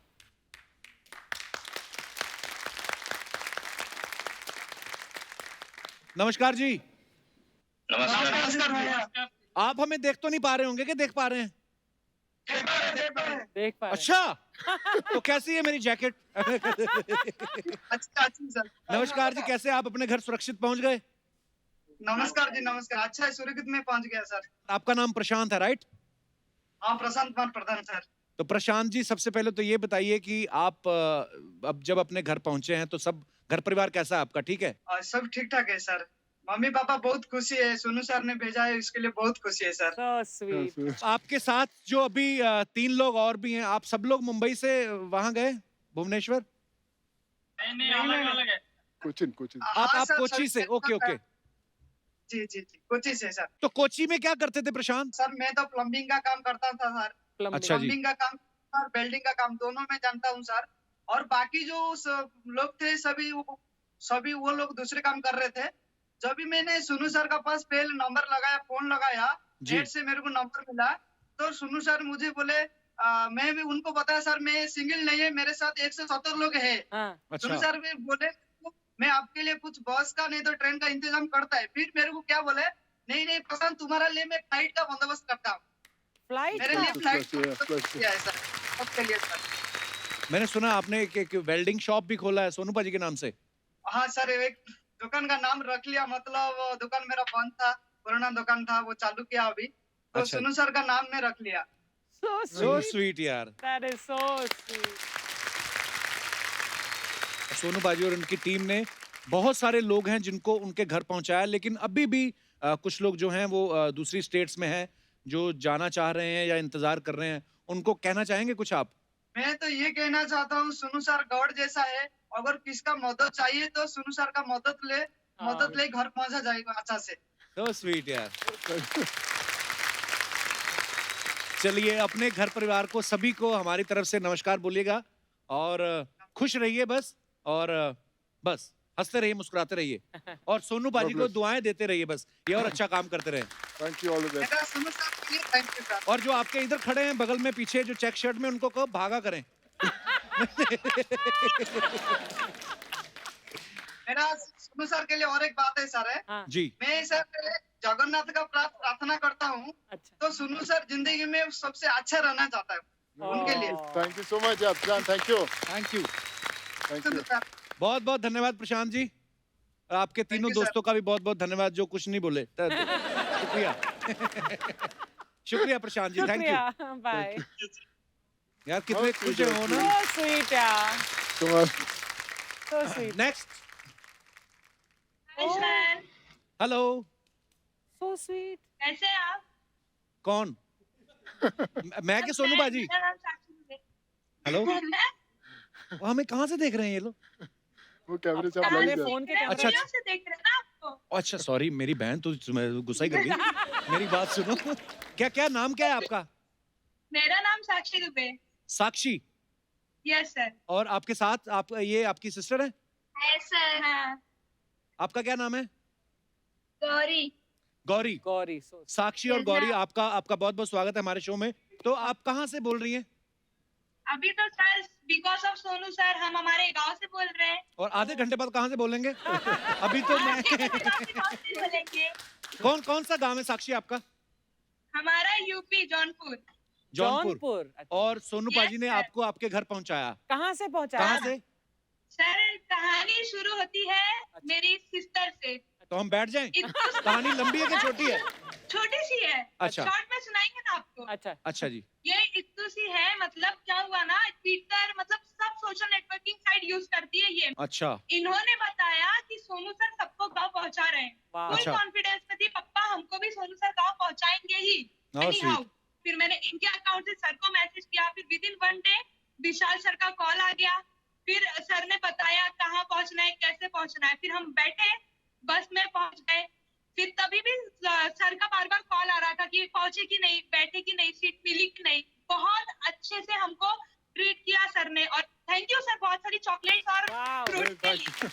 नमस्कार जी। नमस्कार भैया। आप हमें देख तो नहीं पा रहे होंगे कि देख पा रहे हैं? देख पा रहे हैं। अच्छा तो कैसी है मेरी जैकेट? अच्छा सर। नमस्कार जी, कैसे आप अपने घर सुरक्षित पहुंच गए? नमस्कार जी, नमस्कार। अच्छा है, सुरक्षित में पहुंच गया सर। आपका नाम प्रशांत है, राइट? हाँ, प्रशांत कुमार प्रधान सर। तो प्रशांत जी, सबसे पहले तो ये बताइए कि आप अब जब अपने घर पहुंचे हैं तो सब घर परिवार कैसा है आपका, ठीक है? सब ठीक ठाक है सर। मम्मी पापा बहुत खुशी है, सोनू सर ने भेजा है इसके लिए बहुत खुशी है सर। So sweet. आपके साथ जो अभी 3 लोग और भी हैं, आप सब लोग मुंबई से वहां गए, भुवनेश्वर? नहीं अलग है। कोचिन आप सर, कोची से, ओके ओके। जी कोची से सर। तो कोची में क्या करते थे प्रशांत? सर मैं तो प्लम्बिंग का काम करता था सर। Plumbing. अच्छा जी। प्लम्बिंग का काम और वेल्डिंग का काम दोनों में जानता हूँ सर। और बाकी जो लोग थे सभी वो लोग दूसरे काम कर रहे थे। जब भी मैंने सोनू सर का पास पहले नंबर लगाया, फोन लगाया, जी। नेट से मेरे को नंबर मिला, तो सोनू सर मुझे बोले मैं भी उनको बताया सर मैं सिंगल नहीं है, मेरे साथ 170 लोग हैं। हाँ. सोनू अच्छा, सर भी बोले मैं आपके लिए कुछ बस का नहीं तो ट्रेन का इंतजाम करता है। फिर मेरे को क्या बोले, नहीं प्रशांत तुम्हारा लिए मैं फ्लाइट का बंदोबस्त करता हूँ। Flight. मेरे लिए का? Flight Flight. किया है सर सबके लिए सर। मैंने सुना आपने एक वेल्डिंग शॉप भी खोला है सोनू पाजी के नाम से। हाँ सर, एक दुकान का नाम रख लिया, मतलब वो दुकान मेरा बंद था, पुराना दुकान था, वो चालू किया अभी, तो अच्छा। सोनू सर का नाम में रख लिया। So सो sweet. स्वीट यार। That is so sweet. Sonu पाजी और उनकी टीम ने बहुत सारे लोग हैं जिनको उनके घर पहुंचाया, लेकिन अभी भी कुछ लोग जो हैं वो दूसरी स्टेट्स में हैं, जो जाना चाह रहे हैं या इंतजार कर रहे हैं, उनको कहना चाहेंगे कुछ आप? मैं तो ये कहना चाहता हूँ सोनू सर गॉड जैसा है, अगर किसका मदद चाहिए तो सोनू सर का मदद ले घर पहुंचा जाएगा अच्छा से। सो स्वीट यार। चलिए, अपने घर परिवार को सभी को हमारी तरफ से नमस्कार बोलिएगा और खुश रहिए बस, और बस हंसते रहिए, मुस्कुराते रहिए, और सोनू पाजी को दुआएं देते रहिए बस, ये और अच्छा काम करते रहें। Thank you, all the best. मेरा सोनू सर के लिए थैंक यू सर। और जो आपके इधर खड़े हैं बगल में पीछे जो चेक शर्ट में, उनको कहो भागा करें। मेरा सोनू सर के लिए और एक बात है सर है, हाँ. जी। मैं सर जगन्नाथ का प्रार्थना करता हूँ, अच्छा. तो सोनू सर जिंदगी में सबसे अच्छा रहना चाहता है उनके लिए। Thank you so much Prashant, thank you. Thank you, Sonu sir बहुत बहुत धन्यवाद प्रशांत जी। आपके तीनों you, sir. दोस्तों का भी बहुत बहुत धन्यवाद जो कुछ नहीं बोले। शुक्रिया। शुक्रिया प्रशांत जी, थैंक यू। शुक्रिया. Bye. यार कितने खुश हो ना। So sweet यार. So sweet. Next, Oh, hello. so sweet. कैसे हैं आप? कौन? मैं के सोनू बाजी? मेरा नाम साक्षी दुबे। हेलो। वो हमें कहाँ से देख रहे हैं ये लोग? वो कैमरे से आप अपने लाइव फोन के मेरा कैमरे. अच्छा, वीडियो से देख रहे हैं ना आपको। अच्छा सॉरी, मेरी बहन तो तुम्हें गुस्सा ही कर गई। मेरी बात सुनो, क्या नाम क्या है आपका? मेरा नाम साक्षी दुबे। साक्षी। Yes sir. और आपके साथ ये आपकी सिस्टर है? Yes sir. हाँ। आपका क्या नाम है? गौरी। गौरी। गौरी. So साक्षी और गौरी, आपका बहुत बहुत स्वागत है हमारे शो में। तो आप कहाँ से बोल रही हैं? अभी तो sir because of Sonu sir हम हमारे गांव से बोल रहे हैं। और आधे घंटे बाद कहाँ से बोलेंगे? अभी तो मैं गांव से बोलेंगे। कौन सा गांव है साक्षी आपका? हमारा यूपी जौनपुर। जौनपुर। अच्छा. और सोनू Yes, पाजी ने sir. आपको आपके घर पहुंचाया? कहाँ से पहुँचा? कहाँ से? सर कहानी शुरू होती है मेरी सिस्टर से। तो हम बैठ जाएं? इतनी कहानी लंबी है कि छोटी है? छोटी सी है। अच्छा। शॉर्ट में सुनाएंगे ना आपको। अच्छा. अच्छा जी। ये इतनी सी है, मतलब क्या हुआ ना, ट्विटर मतलब सब सोशल नेटवर्किंग साइट यूज करती है ये। अच्छा। इन्होंने बताया कि सोनू सर सबको गांव पहुंचा रहे हैं। वाह. फुल अच्छा. कॉन्फिडेंस में थी, पप्पा हमको भी सोनू सर गांव पहुंचाएंगे ही। Oh, Anyhow, sweet. फिर मैंने इनके अकाउंट से सर को मैसेज किया, फिर with in 1 day Vishal sir का कॉल आ गया। फिर सर ने बताया कहाँ पहुंचना है, कैसे पहुंचना है। फिर हम बैठे, बस में पहुंच गए। फिर तभी भी सर का बार बार कॉल आ रहा था कि पहुंचे कि नहीं, बैठे कि नहीं, सीट मिली कि नहीं। बहुत अच्छे से हमको ट्रीट किया सर ने, और थैंक यू सर, बहुत सारी चॉकलेट्स और Wow. फ्रूट के लिए।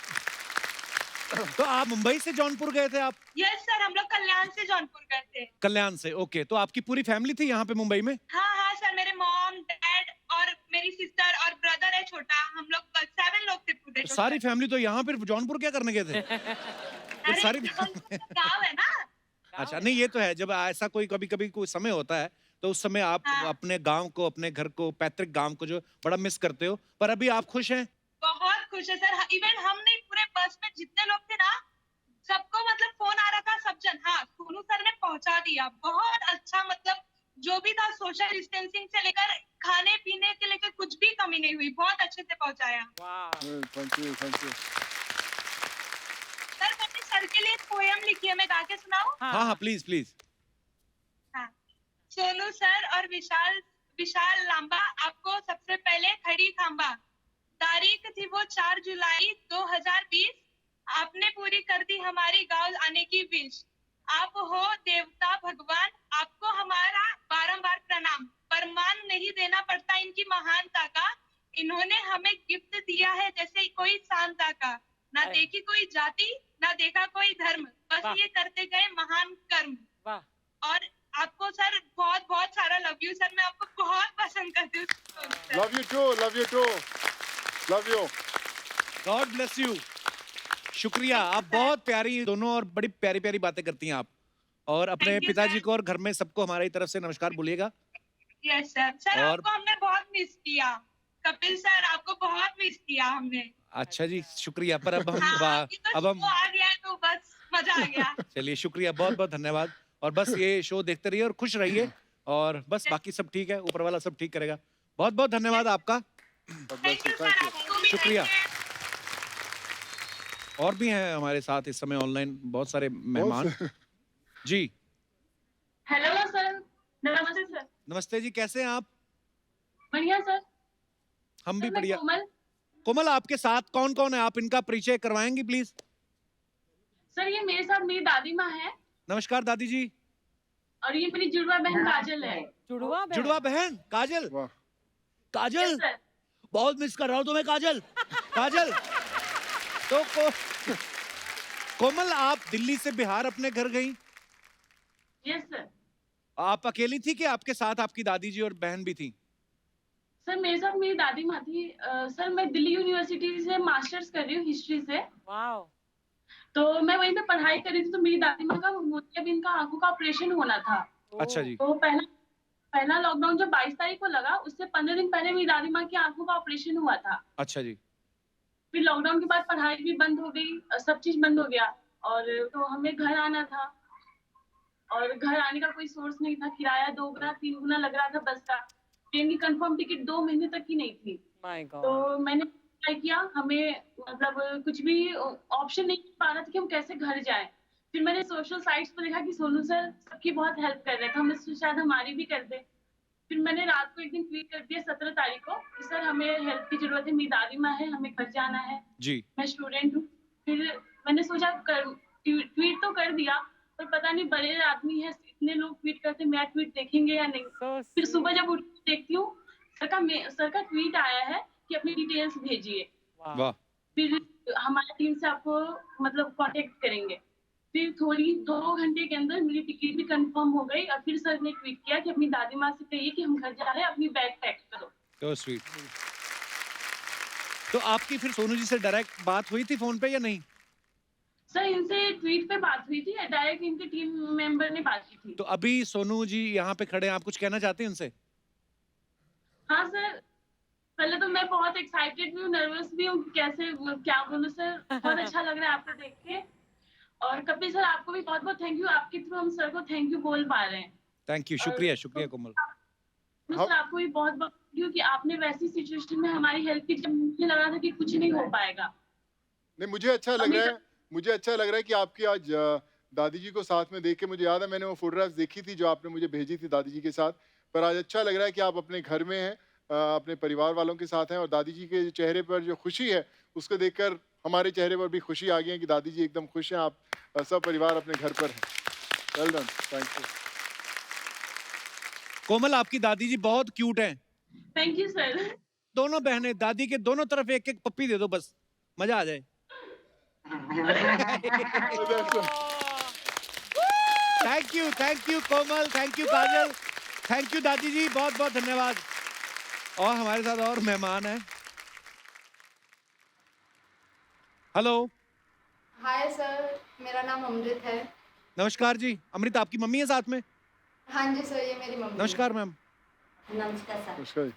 तो आप मुंबई से जौनपुर गए थे आप? यस सर, हम लोग कल्याण से जौनपुर गए थे। कल्याण से, ओके। तो आपकी पूरी फैमिली थी यहाँ पे मुंबई में? हाँ सर, मेरे मॉम डैड और मेरी सिस्टर और ब्रदर है छोटा, हम लोग 7 लोग थे पूरे। तो सारी फैमिली तो यहाँ पे जौनपुर क्या करने गए थे? तो अरे सारी गाँव है ना। अच्छा, नहीं ये तो है, जब ऐसा कभी कभी कोई समय होता है तो उस समय आप हाँ। अपने गांव को, अपने घर को, पैतृक गांव को जो बड़ा मिस करते हो, पर अभी आप खुश हैं? बहुत खुश है सर। इवन हम नहीं, पूरे बस में जितने लोग थे ना, सबको मतलब फोन आ रहा था, सब जन। हाँ, सोनू सर ने पहुंचा दिया, बहुत अच्छा। मतलब जो भी था, सोशल डिस्टेंसिंग से लेकर खाने पीने के लेकर कुछ भी कमी नहीं हुई, बहुत अच्छे से पहुंचाया। Wow. Thank you, thank you. Poem लिखी है, मैं गा के सुनाऊं? हाँ हाँ प्लीज प्लीज। हाँ। सोनू सर और विशाल लांबा, आपको सबसे पहले खड़ी खांबा। तारीख थी वो 4 जुलाई 2020, आपने पूरी कर दी हमारी गांव आने की विश। आप हो देवता भगवान, आपको हमारा बारंबार प्रणाम। परमान नहीं देना पड़ता इनकी महानता का, इन्होंने हमें गिफ्ट दिया है जैसे कोई शांता का। ना देखी कोई जाति, ना देखा कोई धर्म, बस ये करते गए महान कर्म। वाह। और आपको सर बहुत बहुत सारा लव यू सर, मैं आपको बहुत पसंद करती हूँ। Love you too, love you too, love you. God bless you. शुक्रिया, आप बहुत प्यारी दोनों और बड़ी प्यारी प्यारी बातें करती हैं आप। और अपने Thank you, पिताजी sir. को और घर में सबको हमारी तरफ से नमस्कार बोलिएगा। Yes sir. सर और- आपको हमने बहुत मिस किया, कपिल सर आपको बहुत मिस किया हमने। अच्छा जी, शुक्रिया। पर अब हम हाँ, अभी तो अब हम show आ गया है तो बस मजा आ गया। चलिए, शुक्रिया, बहुत बहुत धन्यवाद। और बस ये शो देखते रहिए और खुश रहिए, और बस बाकी सब ठीक है, ऊपर वाला सब ठीक करेगा। बहुत बहुत धन्यवाद आपका। थैंक यू सर, आपको भी शुक्रिया। thank you. और भी हैं हमारे साथ इस समय ऑनलाइन बहुत सारे मेहमान जी। हेलो सर, नमस्ते सर। नमस्ते जी, कैसे हैं आप? बढ़िया सर। हम भी सर, मैं बढ़िया। कोमल। कोमल, आपके साथ कौन कौन है? आप इनका परिचय करवाएंगी प्लीज? सर ये मेरे साथ मेरी दादी माँ है नमस्कार दादी जी। और ये मेरी जुड़वा बहन काजल है। जुड़वा बहन? जुड़वा बहन काजल। वाह। काजल, यस सर। बहुत मिस कर रहा हूँ तुम्हें काजल। काजल, तो कोमल, आप दिल्ली से बिहार अपने घर गई? Yes sir. आप अकेली थी कि आपके साथ आपकी दादी जी और बहन भी थी? सर मेरे साथ मेरी दादी माँ थी। सर मैं दिल्ली यूनिवर्सिटी से मास्टर्स कर रही हूँ हिस्ट्री से। वाओ। तो मैं वहीं पे पढ़ाई कर रही थी, तो मेरी दादी माँ का मोतियाबिंद का आंखों का ऑपरेशन होना था। अच्छा जी। तो पहला लॉकडाउन जब 22 तारीख को लगा, उससे 15 दिन पहले मेरी दादी माँ की आंखों का ऑपरेशन हुआ था। अच्छा जी। फिर लॉकडाउन के बाद पढ़ाई भी बंद हो गई, सब चीज बंद हो गया, और तो हमें घर आना था, और घर आने का कोई सोर्स नहीं था। किराया 2 गुना 3 गुना लग रहा था बस का। ट्रेन की कंफर्म टिकट 2 महीने तक की नहीं थी। My God. तो मैंने ट्राई किया, हमें मतलब कुछ भी ऑप्शन नहीं मिल पा रहा था कि हम कैसे घर जाएं। फिर मैंने सोशल साइट्स पर देखा कि सोनू सर सबकी बहुत हेल्प कर रहे थे, हमने सोचा शायद हमारी भी कर दे। फिर मैंने रात को एक दिन ट्वीट कर दिया 17 तारीख को कि सर हमें हेल्प की जरूरत है, मेरी दादी माँ है, हमें घर जाना है, जी। मैं स्टूडेंट हूँ। फिर मैंने सोचा ट्वीट तो कर दिया, पर पता नहीं बड़े आदमी है, इतने लोग ट्वीट करते, मेरा ट्वीट देखेंगे या नहीं। फिर सुबह जब उठ के देखती हूँ, सर का ट्वीट आया है कि अपनी डिटेल्स भेजिए, वाह। फिर हमारी टीम से आपको मतलब कांटेक्ट करेंगे। फिर 2 घंटे के अंदर मेरी टिकट भी कंफर्म हो गई, और फिर सर ने ट्वीट किया कि अपनी दादी माँ से कहिए कि हम घर जा रहे हैं, अपनी बैग पैक करो। तो स्वीट। तो आपकी फिर सोनू जी से डायरेक्ट बात हुई थी फोन पे या नहीं? सर इनसे ट्वीट पे बात हुई थी, डायरेक्ट इनके टीम मेंबर ने बात की थी। तो अभी सोनू जी यहाँ पे खड़े हैं, आप कुछ कहना चाहते हैं उनसे? हाँ सर, पहले तो मैं बहुत एक्साइटेड भी हूँ, नर्वस भी हूँ, कैसे क्या बोलूँ सर, बहुत अच्छा लग रहा है आपको देख के। और कपिल सर आपको भी बहुत बहुत थैंक यू, आपके थ्रू हम सर को थैंक यू बोल पा रहे हैं। थैंक यू, शुक्रिया शुक्रिया कोमल। सर आपको भी बहुत बहुत थैंक यू कि आपने वैसी सिचुएशन में हमारी हेल्प की, जब मुझे लगा था कि कुछ नहीं हो पाएगा। नहीं, मुझे अच्छा लग रहा है कि आपकी आज दादी जी को साथ में देख के, मुझे याद है मैंने वो फोटोग्राफ्स देखी थी जो आपने मुझे भेजी थी दादी जी के साथ, पर आज अच्छा लग रहा है कि आप अपने घर में हैं, अपने परिवार वालों के साथ हैं, और दादी जी के चेहरे पर जो खुशी है उसको देखकर हमारे चेहरे पर भी खुशी आ गई है कि दादी जी एकदम खुश हैं, आप सब परिवार अपने घर पर हैं। Well done, thank you. Komal, आपकी दादी जी बहुत क्यूट हैं। Thank you sir. दोनों बहनें, दादी के दोनों तरफ एक एक पप्पी दे दो, बस मजा आ जाए। Thank you Komal, thank you Kajal, thank you दादी जी, बहुत बहुत धन्यवाद। और हमारे साथ और मेहमान हैं। हेलो। हाय सर, मेरा नाम अमृत है। नमस्कार जी। अमृत आपकी मम्मी है साथ में? हाँ जी सर, ये मेरी मम्मी नमस्कार मैम। है। नमस्कार सर। नमस्कार।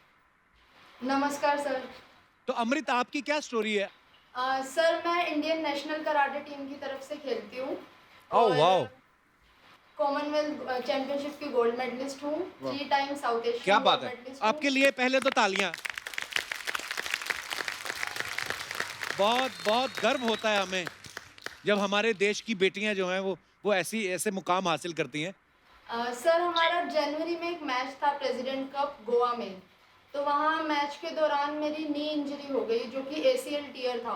नमस्कार सर। तो अमृत, आपकी क्या स्टोरी है? सर मैं इंडियन नेशनल कराटे टीम की तरफ से खेलती हूँ, ओह वाओ, कॉमनवेल्थ चैंपियनशिप की गोल्ड मेडलिस्ट हूँ, 3 टाइम साउथ एशियन क्या बात गोल्ड है। मेडलिस्ट हूँ। आपके लिए पहले तो तालियां। बहुत बहुत गर्व होता है हमें जब हमारे देश की बेटियां जो हैं वो ऐसे मुकाम हासिल करती हैं? सर हमारा जनवरी में एक मैच था प्रेसिडेंट कप गोवा में, तो वहाँ मैच के दौरान मेरी नी इंजरी हो गई जो कि ACL टीयर था,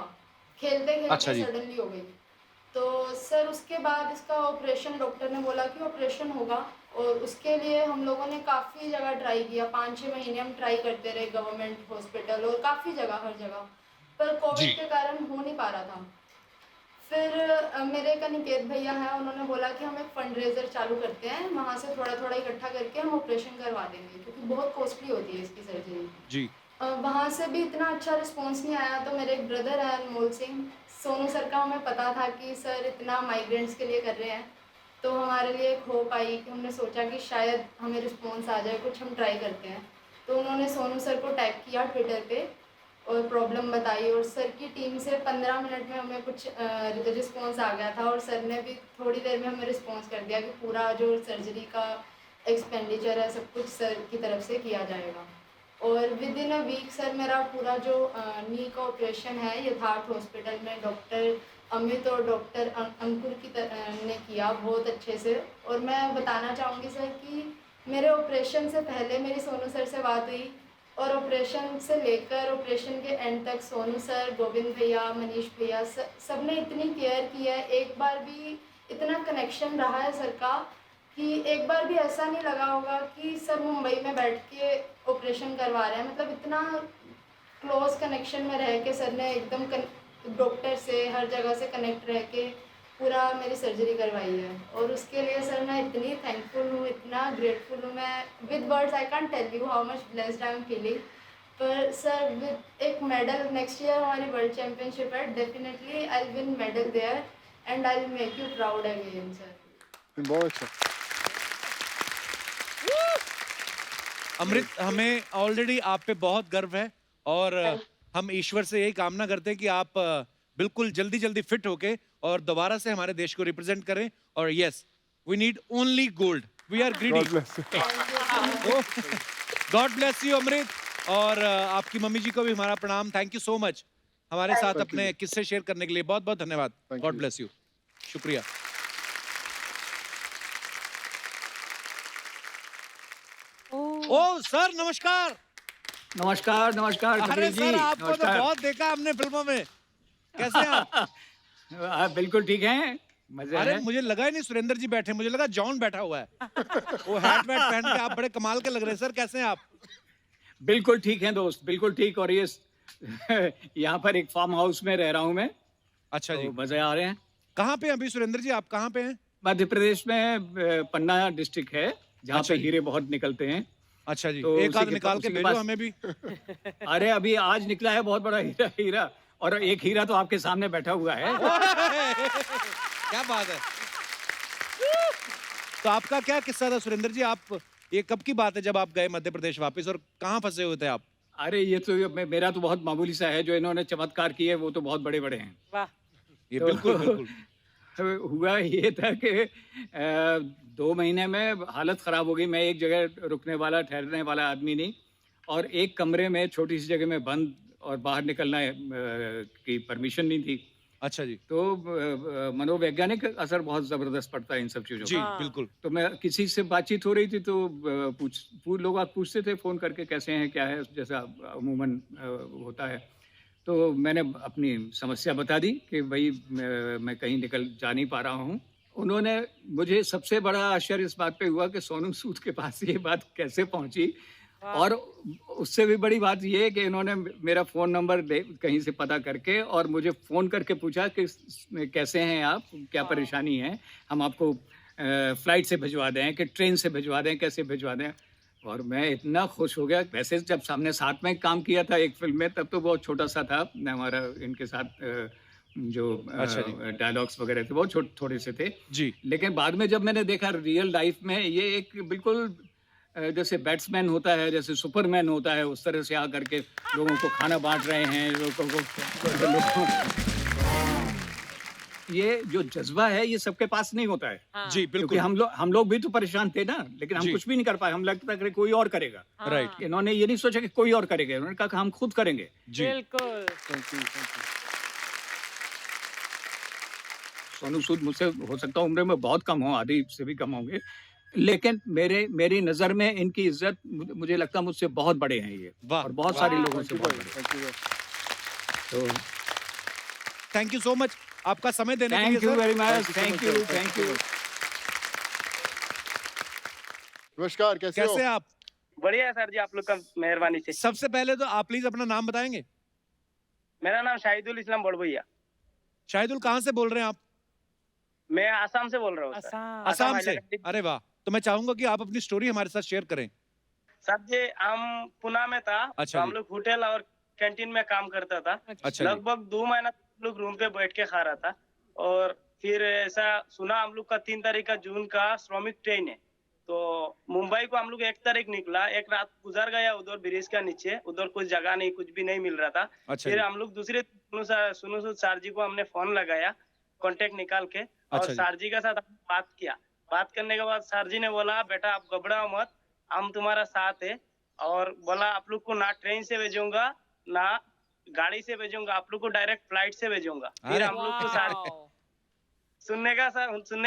खेलते अच्छा खेलते जी। सडनली हो गई। तो सर उसके बाद इसका ऑपरेशन, डॉक्टर ने बोला कि ऑपरेशन होगा, और उसके लिए हम लोगों ने काफ़ी जगह ट्राई किया, 5-6 महीने हम ट्राई करते रहे गवर्नमेंट हॉस्पिटल और काफ़ी जगह, हर जगह, पर जी। कोविड के कारण हो नहीं पा रहा था। फिर मेरे एक अनिकेत भैया हैं, उन्होंने बोला कि हम एक फंड रेजर चालू करते हैं, वहाँ से थोड़ा थोड़ा इकट्ठा करके हम ऑपरेशन करवा देंगे, क्योंकि बहुत कॉस्टली होती है इसकी सर्जरी। जी। वहाँ से भी इतना अच्छा रिस्पॉन्स नहीं आया, तो मेरे एक ब्रदर है अनमोल सिंह, सोनू सर का हमें पता था कि सर इतना माइग्रेंट्स के लिए कर रहे हैं, तो हमारे लिए एक होप आई कि हमने सोचा कि शायद हमें रिस्पॉन्स आ जाए, कुछ हम ट्राई करते हैं। तो उन्होंने सोनू सर को टैग किया ट्विटर पे और प्रॉब्लम बताई, और सर की टीम से 15 मिनट में हमें कुछ रिस्पॉन्स आ गया था, और सर ने भी थोड़ी देर में हमें रिस्पॉन्स कर दिया कि पूरा जो सर्जरी का एक्सपेंडिचर है सब कुछ सर की तरफ से किया जाएगा। और within a week sir मेरा पूरा जो नी का ऑपरेशन है यथार्थ हॉस्पिटल में डॉक्टर अमित और डॉक्टर अंकुर ने किया बहुत अच्छे से। और मैं बताना चाहूँगी सर कि मेरे ऑपरेशन से पहले मेरी सोनू सर से बात हुई, और ऑपरेशन से लेकर ऑपरेशन के एंड तक सोनू सर, गोविंद भैया, मनीष भैया, सब ने इतनी केयर की है। एक बार भी इतना कनेक्शन रहा है सर का कि एक बार भी ऐसा नहीं लगा होगा कि सर मुंबई में बैठ के ऑपरेशन करवा रहे हैं। मतलब इतना क्लोज कनेक्शन में रह के सर ने एकदम डॉक्टर से हर जगह से कनेक्ट रह के पूरा मेरी सर्जरी करवाई है, और उसके लिए सर मैं इतनी थैंकफुल हूँ, इतना ग्रेटफुल हूँ। मैं with words I can't tell you how much blessed I am feeling. पर सर विद एक मेडल नेक्स्ट ईयर हमारी वर्ल्ड चैम्पियनशिप है, definitely I will win medal there and I will make you proud again sir. बहुत अच्छा। अमृत, हमें already आप पे बहुत गर्व है, और हम ईश्वर से यही कामना करते हैं कि आप बिल्कुल जल्दी जल्दी फिट होके और दोबारा से हमारे देश को रिप्रेजेंट करें। और yes, we need only gold, we are greedy. God bless you. God bless you Amrit, और आपकी मम्मी जी को भी हमारा प्रणाम। थैंक यू सो मच हमारे साथ Thank अपने you. किस्से शेयर करने के लिए। बहुत बहुत धन्यवाद। Thank God you. Bless you, शुक्रिया। ओ सर, नमस्कार। नमस्कार नमस्कार अरे कपिल जी, सर, आपको तो नमस्कार। बहुत देखा हमने फिल्मों में। कैसे हैं आप? आप बिल्कुल ठीक हैं, मजे अरे हैं। मुझे लगा ही नहीं सुरेंद्र जी बैठे, मुझे लगा जॉन बैठा हुआ है। वो हैट वैट पहन के आप बड़े कमाल के लग रहे हैं। सर कैसे हैं आप? बिल्कुल ठीक हैं दोस्त, बिल्कुल ठीक। और ये यहाँ पर एक फार्म हाउस में रह रहा हूँ मैं। अच्छा जी। तो मजे आ रहे हैं। कहाँ पे हैं अभी सुरेंद्र जी, आप कहाँ पे हैं? मध्य प्रदेश में पन्ना डिस्ट्रिक्ट है, जहाँ अच्छा पे जी। हीरे बहुत निकलते हैं। अच्छा जी, तो एक उसी आध के निकाल उसी के के भेजो पास- हमें भी। अरे अभी आज निकला है बहुत बड़ा हीरा, और एक हीरा तो आपके सामने बैठा हुआ है। क्या बात है। तो आपका क्या किस्सा था सुरेंद्र जी? आप, ये कब की बात है जब आप गए मध्य प्रदेश वापस, और कहाँ फंसे हुए थे आप? अरे ये तो मेरा तो बहुत मामूली सा है, जो इन्होंने चमत्कार किए वो तो बहुत बड़े बड़े हैं। वाह। ये तो- बिल्कुल बिल्कुल। हुआ ये था कि 2 महीने में हालत खराब हो गई। मैं एक जगह रुकने वाला, ठहरने वाला आदमी नहीं, और एक कमरे में छोटी सी जगह में बंद, और बाहर निकलना की परमिशन नहीं थी। अच्छा जी। तो मनोवैज्ञानिक असर बहुत जबरदस्त पड़ता है इन सब चीजों जी का। हाँ। बिल्कुल। तो मैं किसी से बातचीत हो रही थी, तो लोग आप पूछते थे फोन करके कैसे हैं, क्या है, जैसा अमूमन होता है। तो मैंने अपनी समस्या बता दी कि भाई मैं कहीं निकल जा नहीं पा रहा हूँ। उन्होंने, मुझे सबसे बड़ा आश्चर्य इस बात पे हुआ कि सोनू सूद के पास ये बात कैसे पहुंची। और उससे भी बड़ी बात ये है कि इन्होंने मेरा फ़ोन नंबर कहीं से पता करके और मुझे फ़ोन करके पूछा कि कैसे हैं आप, क्या परेशानी है, हम आपको फ़्लाइट से भिजवा दें कि ट्रेन से भिजवा दें, कैसे भिजवा दें। और मैं इतना खुश हो गया। वैसे जब सामने साथ में काम किया था एक फिल्म में, तब तो बहुत छोटा सा था हमारा इनके साथ जो अच्छा जी। डायलॉग्स वगैरह थे बहुत थोड़े से थे। जी। लेकिन बाद में जब मैंने देखा रियल लाइफ में, ये एक बिल्कुल जैसे बैट्समैन होता है, जैसे सुपरमैन होता है, उस तरह से आकर के लोगों को खाना बांट रहे हैं, लोगों को ये जो जज्बा है ये सबके पास नहीं होता है। हाँ। जी क्योंकि बिल्कुल। हम लोग भी तो परेशान थे ना, लेकिन हम जी। कुछ भी नहीं कर पाए। हम लगता था कि कोई और करेगा। हाँ। राइट। इन्होंने ये नहीं सोचा कि कोई और करेगा, उन्होंने कहा कि हम खुद करेंगे। जी। बिल्कुल। Thank you. सोनू सूद मुझसे हो सकता है उम्र में बहुत कम हो, आधी से भी कम होंगे, लेकिन मेरी नज़र में इनकी इज़्ज़त मुझे लगता है मुझसे बहुत बड़े हैं ये, वाह, और बहुत सारे लोगों से बहुत बड़े। Thank you. तो थैंक यू सो मच आपका समय देने के लिए thank you sir. Very much, Thank you so thank much, you, sir. Thank thank you you. so नमस्कार, कैसे हो? कैसे हैं आप? बढ़िया है सर जी, आप लोग का मेहरबानी से। सबसे पहले तो आप प्लीज अपना नाम बताएंगे। मेरा नाम शाहिदुल इस्लाम बड़भैया, शाहिदुल कहाँ से बोल रहे हैं आप? मैं आसाम से बोल रहा हूँ सर। आसाम असम से। हाइलाकांडी। अरे वाह, तो मैं चाहूंगा कि आप अपनी स्टोरी हमारे साथ शेयर करें। सर जी, हम पुणे में था, अच्छा तो हम जी। लोग होटल और कैंटीन में काम करता था। अच्छा जी। लगभग 2 महीना हम लोग रूम पे बैठ के खा रहा था, और फिर ऐसा सुना हम लोग का 3 तारीख का जून का श्रमिक ट्रेन है, तो मुंबई को हम लोग 1 तारीख निकला, एक रात गुजर गया उधर ब्रिज का नीचे, उधर कुछ जगह नहीं, कुछ भी नहीं मिल रहा था। अच्छा फिर जी। हम लोग दूसरे सुनु सूद सर जी को हमने फोन लगाया, कांटेक्ट निकाल के, और अच्छा जी। सर जी के साथ हमने बात किया। बात करने के बाद सर जी ने बोला, बेटा आप घबराओ मत, हम तुम्हारा साथ है, और बोला आप लोग को ना ट्रेन से भेजूंगा ना गाड़ी से भेजूंगा, आप लोग को डायरेक्ट फ्लाइट से भेजूंगा। फिर अरे हम लोग को सर सुनने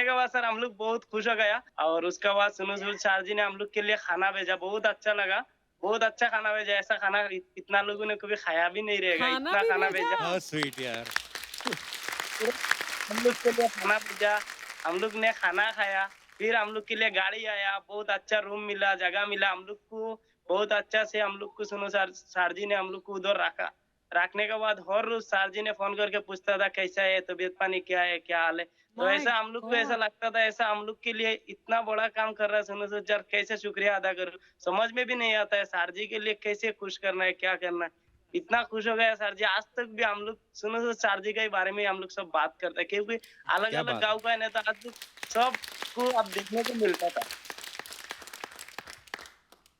के बाद सर हम लोग बहुत खुश हो गया, और उसके बाद सुनु सूद सर जी ने हम लोग के लिए खाना भेजा, बहुत अच्छा लगा, बहुत अच्छा खाना भेजा, ऐसा खाना इतना लोगों ने कभी खाया भी नहीं रहेगा, खाना इतना भी खाना भेजा? भेजा। हाँ स्वीट यार। हम लोग के लिए खाना भेजा, हम लोग ने खाना खाया, फिर हम लोग के लिए गाड़ी आया, बहुत अच्छा रूम मिला, जगह मिला, हम लोग को बहुत अच्छा से हम लोग को सुनो सर जी ने हम लोग को उधर रखा। रखने के बाद हर रोज सर जी ने फोन करके पूछता था कैसा है, तबीयत पानी क्या है, क्या हाल है। तो My ऐसा हम लोग को ऐसा God. लगता था, ऐसा हम लोग के लिए इतना बड़ा काम कर रहा है सुनो सर, कैसे शुक्रिया अदा करूं, समझ में भी नहीं आता है सर जी के लिए कैसे खुश करना है, क्या करना है। इतना खुश हो गया सर जी, आज तक भी हम लोग सुनो सर जी के बारे में हम लोग सब बात करते हैं, क्योंकि अलग क्या अलग बात गाँव का है ना, तो आज सबको अब देखने को मिलता था।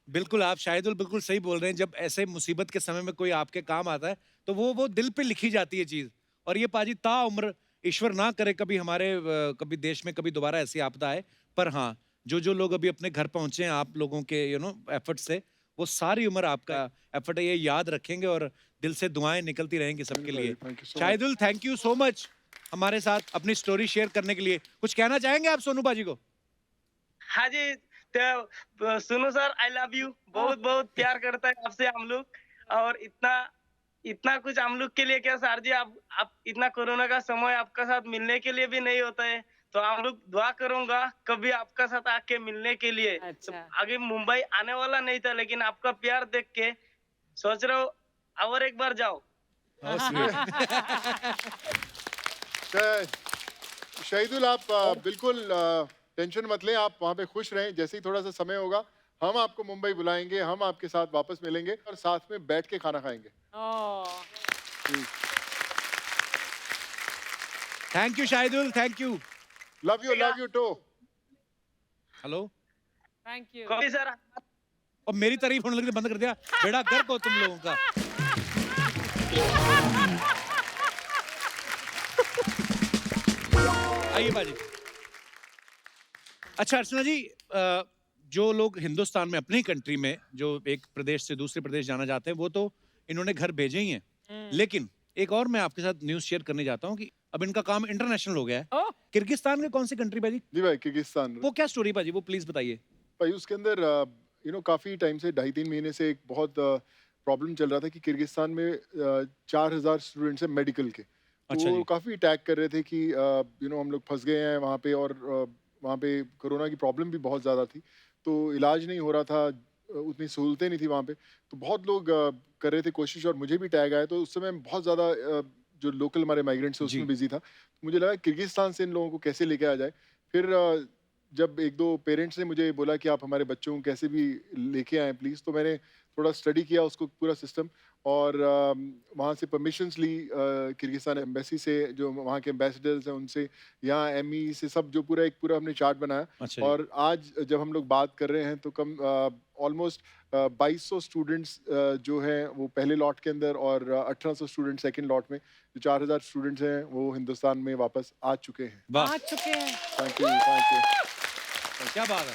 बिल्कुल आप शाहिदुल बिल्कुल सही बोल रहे हैं। जब ऐसे मुसीबत के समय में कोई आपके काम आता है तो वो दिल पे लिखी जाती है चीज। और ये पाजी ताउम्र ईश्वर ना करे कभी हमारे कभी देश में कभी दोबारा ऐसी आपदा आए। पर हाँ, जो लोग अभी अपने घर पहुंचे हैं आप लोगों के एफर्ट से, वो सारी उम्र आपका एफर्ट है, ये याद रखेंगे और दिल से दुआएं निकलती रहेंगी सबके लिए। Thank you so much. Shahidul thank you so much हमारे साथ अपनी स्टोरी शेयर करने के लिए। कुछ कहना चाहेंगे आप सोनू बाजी को? हाँ जी, तो सुनो सर, आई लव यू, बहुत बहुत प्यार करता है आपसे हम लोग, और इतना कुछ हम लोग के लिए क्या सर जी, आप इतना कोरोना का समय आपका साथ मिलने के लिए भी नहीं होता है, तो हम लोग दुआ करूंगा कभी आपका साथ आके मिलने के लिए। अच्छा। तो आगे मुंबई आने वाला नहीं था, लेकिन आपका प्यार देख के सोच रहा हूँ और एक बार जाओ। How sweet. शहीदुल आप बिल्कुल टेंशन मत लें, आप वहाँ पे खुश रहें। जैसे ही थोड़ा सा समय होगा हम आपको मुंबई बुलाएंगे, हम आपके साथ वापस मिलेंगे और साथ में बैठ के खाना खाएंगे। Thank you Shahidul, thank you. Love you too. Hello. Thank you. कभी सर और मेरी तारीफ होने लगी, बंद कर दिया। बेड़ा गर्क हो तुम लोगों का। आइए बाजी। अच्छा अर्चना जी, जो लोग हिंदुस्तान में अपनी कंट्री में जो एक प्रदेश से दूसरे प्रदेश जाना चाहते हैं वो तो इन्होंने घर भेजे ही हैं, लेकिन एक और मैं आपके साथ न्यूज़ शेयर करने जाता हूँ कि अब इनका काम इंटरनेशनल हो गया है। ओह। किर्गिस्तान के कौन सी कंट्री बाजी? जी भाई, किर्गिस्तान। वो क्या स्टोरी बाजी, वो प्लीज बताइए। भाई उसके अंदर काफी टाइम से 2.5-3 महीने से एक बहुत प्रॉब्लम चल रहा था कि किर्गिस्तान में 4000 स्टूडेंट्स हैं मेडिकल के। अच्छा वो जी। काफी अटैक कर रहे थे कि हम लोग फंस गए हैं वहाँ पे, और वहाँ पे कोरोना की प्रॉब्लम भी बहुत ज़्यादा थी, तो इलाज नहीं हो रहा था, उतनी सहूलतें नहीं थी वहाँ पे, तो बहुत लोग कर रहे थे कोशिश, और मुझे भी टैग आया। तो उस समय बहुत ज़्यादा जो लोकल हमारे माइग्रेंट्स हैं उसमें बिजी था। तो मुझे लगा किर्गिस्तान से इन लोगों को कैसे लेके आ जाए। फिर जब 1-2 पेरेंट्स ने मुझे बोला कि आप हमारे बच्चों को कैसे भी लेके आएँ प्लीज़, तो मैंने थोड़ा स्टडी किया उसको पूरा सिस्टम, और वहाँ से परमिशंस ली किर्गिस्तान एम्बेसी से, जो वहाँ के एम्बेसडर्स हैं उनसे, यहाँ एमई से, सब जो पूरा हमने चार्ट बनाया। अच्छा और आज जब हम लोग बात कर रहे हैं तो कम ऑलमोस्ट 2200 स्टूडेंट्स जो हैं वो पहले लॉट के अंदर, और 1800 स्टूडेंट सेकंड लॉट में, जो 4000 स्टूडेंट्स हैं वो हिंदुस्तान में वापस आ चुके हैं। वाह, आ चुके हैं। Thank you. क्या बात है।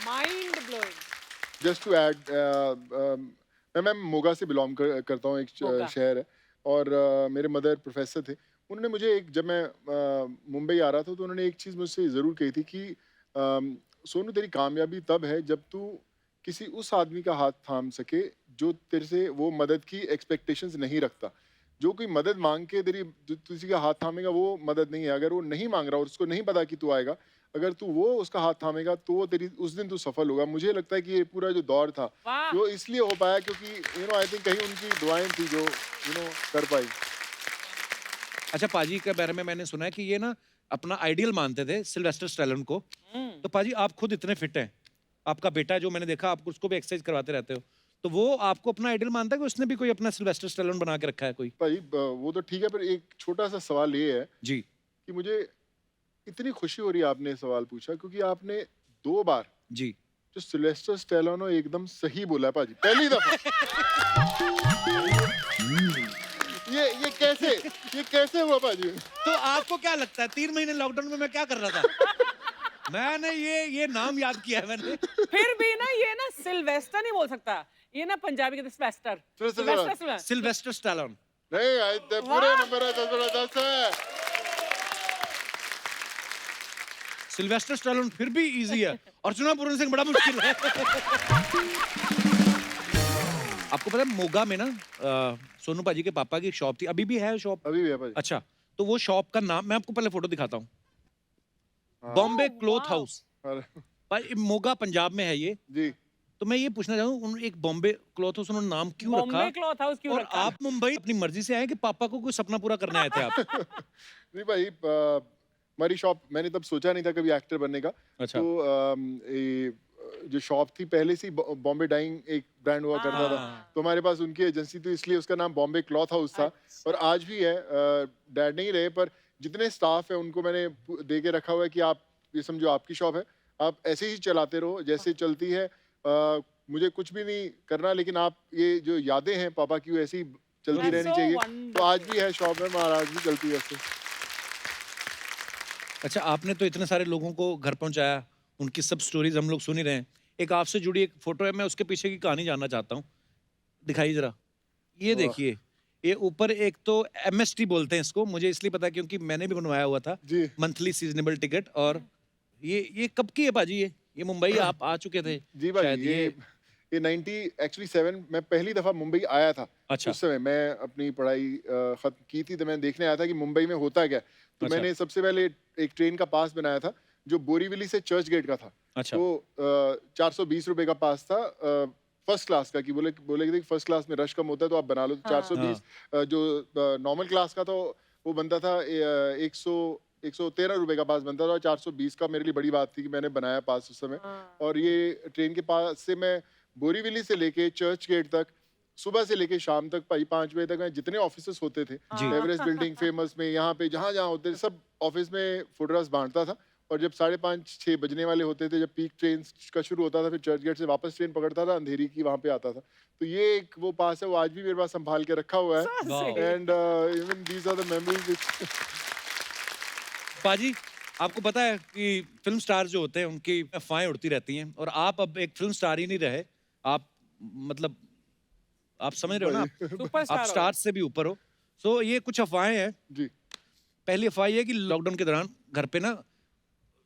Mind blowing. Just to add, मैं मोगा से बिलोंग करता हूँ, एक मोगा। शहर है, और मेरे मदर प्रोफेसर थे। उन्होंने मुझे एक, जब मैं मुंबई आ रहा था तो उन्होंने एक चीज़ मुझसे ज़रूर कही थी कि सोनू तेरी कामयाबी तब है जब तू किसी उस आदमी का हाथ थाम सके जो तेरे से वो मदद की एक्सपेक्टेशंस नहीं रखता। जो कोई मदद मांग के किसी का हाथ थामेगा वो मदद नहीं है। अगर वो नहीं मांग रहा और उसको नहीं पता कि तू आएगा, अगर तू वो उसका हाथ थामेगा तो वो तेरी उस दिन तू सफल होगा। मुझे लगता है कि ये पूरा जो दौर था वो इसलिए हो पाया क्योंकि आई थिंक कहीं उनकी दुआएं थी जो कर पाई। अच्छा, पाजी के बारे में मैंने सुना है कि ये ना अपना आइडियल मानते थे सिल्वेस्टर स्टैलोन को। तो पाजी आप खुद इतने फिट हैं, आपका बेटा जो मैंने देखा आप उसको भी एक्सरसाइज करवाते रहते हो, तो वो आपको अपना आइडियल मानता है कि उसने भी कोई अपना सिल्वेस्टर स्टैलोन बना के रखा है कोई? भाई वो तो ठीक है, पर एक छोटा सा सवाल ये है जी कि मुझे इतनी खुशी हो रही है आपने सवाल पूछा, क्योंकि आपने 2 बार जी जो सिल्वेस्टर स्टैलोन एकदम सही बोला है पाजी, पहली दफा। ये कैसे हुआ पाजी? तो आपको क्या लगता है 3 महीने लॉकडाउन में मैं क्या कर रहा था? मैंने ये नाम याद किया है मैंने। फिर भी ना ये ना सिल्वेस्टर नहीं बोल सकता, ये ना पंजाबी के सिल्वेस्टर स्टैलोन। नहीं, पूरे नंबर है 10 है। सिल्वेस्टर स्टैलोन फिर भी इजी है और चुनाव प्रोनाउंसिंग बड़ा मुश्किल है। आपको पता है मोगा में ना सोनू पाजी के पापा की शॉप थी, अभी भी है शॉप? अभी भी है पाजी। अच्छा, तो वो शॉप का नाम मैं आपको पहले फोटो दिखाता हूँ, बॉम्बे क्लॉथ हाउस। मोगा पंजाब में है ये जी। तो मैं ये पूछना चाहूँ एक बॉम्बे क्लॉथ हाउस उन्होंने नाम क्यों रखा? बॉम्बे क्लॉथ हाउस क्यों और रखा? आप मुंबई अपनी मर्जी से आए कि पापा को कोई सपना पूरा करने आए थे आप? नहीं भाई, हमारी शॉप, मैंने तब सोचा नहीं था कभी एक्टर बनने का। अच्छा। तो जो शॉप थी पहले से बॉम्बे डाइंग एक ब्रांड हुआ करता था, तो हमारे पास उनकी एजेंसी थी, इसलिए उसका नाम बॉम्बे क्लॉथ हाउस था। और आज भी है। डैड नहीं रहे पर जितने स्टाफ है उनको मैंने दे के रखा हुआ है कि आप ये समझो आपकी शॉप है, आप ऐसे ही चलाते रहो जैसे चलती है। मुझे कुछ भी नहीं करना, लेकिन आप ये जो यादें हैं पापा की वो ऐसी ही चलती रहनी चाहिए। तो आज भी है शॉप में, महाराज भी चलती है ऐसे। अच्छा, आपने तो इतने सारे लोगों को घर पहुंचाया, उनकी सब स्टोरीज हम लोग सुन ही रहे हैं। एक आपसे जुड़ी एक फोटो है, मैं उसके पीछे की कहानी जानना चाहता हूँ, दिखाइए जरा। ये देखिए, ये ऊपर एक तो MST बोलते हैं इसको, मुझे इसलिए पता है क्योंकि मैंने भी बनवाया हुआ था, मंथली सीजनेबल टिकट। और ये कब की है पाजी? ये मुंबई आप आ चुके थे? जी भाई, ये 97 मैं पहली दफा मुंबई आया था। अच्छा। उस समय मैं अपनी पढ़ाई खत्म की थी, तो मैं देखने आया था कि मुंबई में होता क्या। तो अच्छा। मैंने सबसे पहले एक ट्रेन का पास बनाया था जो बोरीवली से चर्च गेट का था। अच्छा। तो 420 रुपए का पास था, फर्स्ट क्लास का, कि बोले कि फर्स्ट क्लास में रश कम होता है तो आप बना लो। तो 420 जो नॉर्मल क्लास का तो वो बनता था 113 रुपए का पास बनता था। 420 का मेरे लिए बड़ी बात थी कि मैंने बनाया पास उस समय। और ये ट्रेन के पास से मैं बोरीवली से लेके चर्च गेट तक, सुबह से लेके शाम तक भाई 5 बजे तक मैं जितने ऑफिसेस होते थे, एवरेस्ट बिल्डिंग, फेमस में, यहाँ पे जहाँ होते थे, सब ऑफिस में फोटोग्राफ्स बांटता था। और जब 5:30-6 बजने वाले होते थे, जब पीक ट्रेन का शुरू होता था, फिर चर्च गेट से वापस ट्रेन पकड़ता था, अंधेरी की वहाँ पे आता था। तो ये एक वो पास है, वो आज भी मेरे पास संभाल के रखा हुआ है। And even these are the memories. पाजी, आपको पता है कि फिल्म स्टार जो होते हैं उनकी अफवाहें उड़ती रहती हैं, और आप अब एक फिल्म स्टार ही नहीं रहे, आप मतलब आप समझ रहे हो ना, आप स्टार से भी ऊपर हो। सो ये कुछ अफवाहें हैं जी। पहली अफवाह ये कि लॉकडाउन के दौरान घर पे ना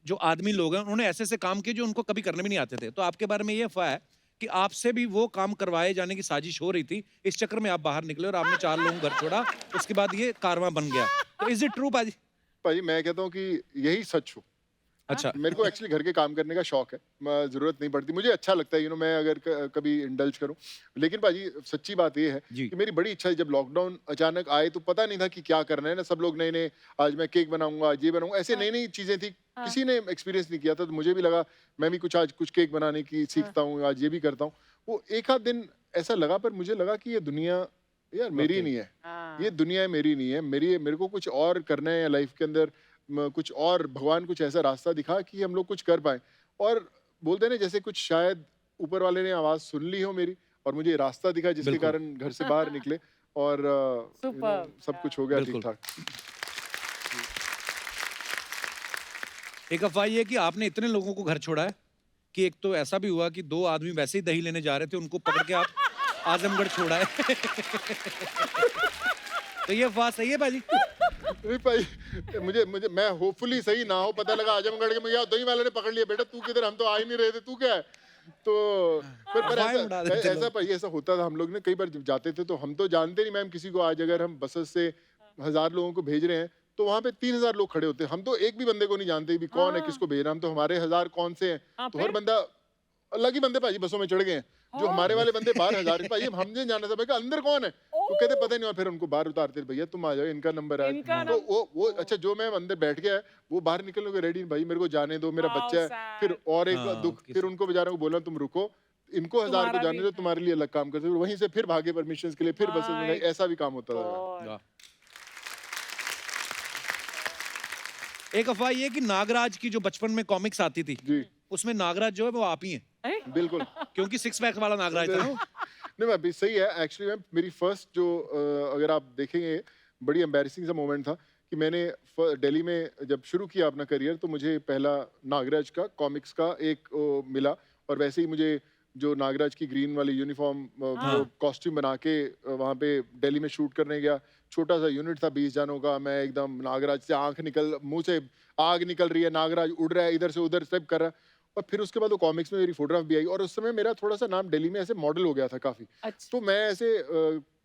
जो आदमी लोग हैं उन्होंने ऐसे ऐसे काम किए जो उनको कभी करने भी नहीं आते थे। तो आपके बारे में ये अफवाह है कि आपसे भी वो काम करवाए जाने की साजिश हो रही थी, इस चक्कर में आप बाहर निकले और आपने 4 लोगों घर छोड़ा, उसके बाद ये कारवां बन गया। तो इज इट ट्रू पाजी? भाई मैं कहता हूँ कि यही सच हो। अच्छा। मेरे को एक्चुअली घर के काम करने का शौक है, जरूरत नहीं पड़ती, मुझे अच्छा लगता है मैं अगर कभी इंडल्ज करूं। लेकिन भाजी सच्ची बात ये है कि मेरी बड़ी इच्छा है, जब लॉकडाउन अचानक आए तो पता नहीं था कि क्या करना है ना। सब लोग नए आज मैं केक बनाऊंगा, आज ये बनाऊंगा, ऐसे नई नई चीजें थी, किसी ने एक्सपीरियंस नहीं किया था। तो मुझे भी लगा मैं भी आज कुछ केक बनाने की सीखता हूँ, आज ये भी करता हूँ। वो एक आध दिन ऐसा लगा, पर मुझे लगा कि ये दुनिया यार मेरी नहीं है, ये दुनिया मेरी नहीं है, मेरे को कुछ और करना है लाइफ के अंदर, कुछ और, भगवान कुछ ऐसा रास्ता दिखा कि हम लोग कुछ कर पाए। और बोलते ना जैसे कुछ शायद ऊपर वाले ने आवाज सुन ली हो मेरी, और मुझे रास्ता दिखा जिसके कारण घर से बाहर निकले, और सब कुछ हो गया ठीक ठाक। एक अफवाह ये कि आपने इतने लोगों को घर छोड़ा है कि एक तो ऐसा भी हुआ कि 2 आदमी वैसे ही दही लेने जा रहे थे, उनको पकड़ के आप आजमगढ़ छोड़ा है। तो ये बात सही है भाजी। नहीं भाई, मुझे मैं होपफुली सही ना हो, पता लगा आजमगढ़ के मुझे दही वाले ने पकड़ लिया, बेटा तू किधर, हम तो आ ही नहीं रहे थे, तू क्या है। तो पर ऐसा भाई ऐसा होता था, हम लोग ने कई बार जब जाते थे तो हम तो जानते नहीं मैम किसी को, आज अगर हम बसेस से 1000 लोगों को भेज रहे हैं तो वहाँ पे 3000 लोग खड़े होते हैं, हम तो एक भी बंदे को नहीं जानते भी कौन है, किसको भेज रहे हैं, हम तो हमारे 1000 कौन से हैं, तो हर बंदा अलग ही बंदे भाजी बसों में चढ़ गए हैं, जो हमारे वाले बंदे बाहर 1000 भाई हमने जाना था, भाई अंदर कौन है, तो कहते पता नहीं, और फिर उनको बाहर उतारते, भैया तुम आ जाओ, इनका नंबर है, तो वो अच्छा जो मैं अंदर बैठ गया है वो बाहर निकलने को रेडी, भाई मेरे को जाने दो, मेरा बच्चा है, फिर और एक दुख, फिर उनको बेचारों को बोला तुम रुको, इनको 1000 को जाने दो, तुम्हारे लिए अलग काम करते, वहीं से फिर भागे परमिशन के लिए, फिर बसेस में गए, ऐसा भी काम होता था। एक अफवाह ये कि नागराज की जो बचपन में कॉमिक्स आती थी जी, उसमें नागराज जो है वो आप ही हैं। बिल्कुल, क्योंकि 6 पैक वाला नागराज था ना। नहीं मैं सही है एक्चुअली मैम, मेरी फर्स्ट जो अगर आप देखेंगे बड़ी एम्बैरेसिंग सा मोमेंट था कि मैंने दिल्ली में जब शुरू किया अपना करियर, तो मुझे पहला नागराज का कॉमिक्स का एक मिला, और वैसे ही मुझे जो नागराज की ग्रीन वाली यूनिफॉर्म कॉस्ट्यूम बना के वहाँ पे दिल्ली में शूट करने गया, छोटा सा यूनिट था 20 जनों का, मैं एकदम नागराज से मुंह से आग निकल रही है, नागराज उड़ रहा है, इधर से उधर स्टेप कर रहा है, और फिर उसके बाद वो कॉमिक्स में मेरी फोटोग्राफ भी आई, और उस समय मेरा थोड़ा सा नाम दिल्ली में ऐसे मॉडल हो गया था काफी। अच्छा। तो मैं ऐसे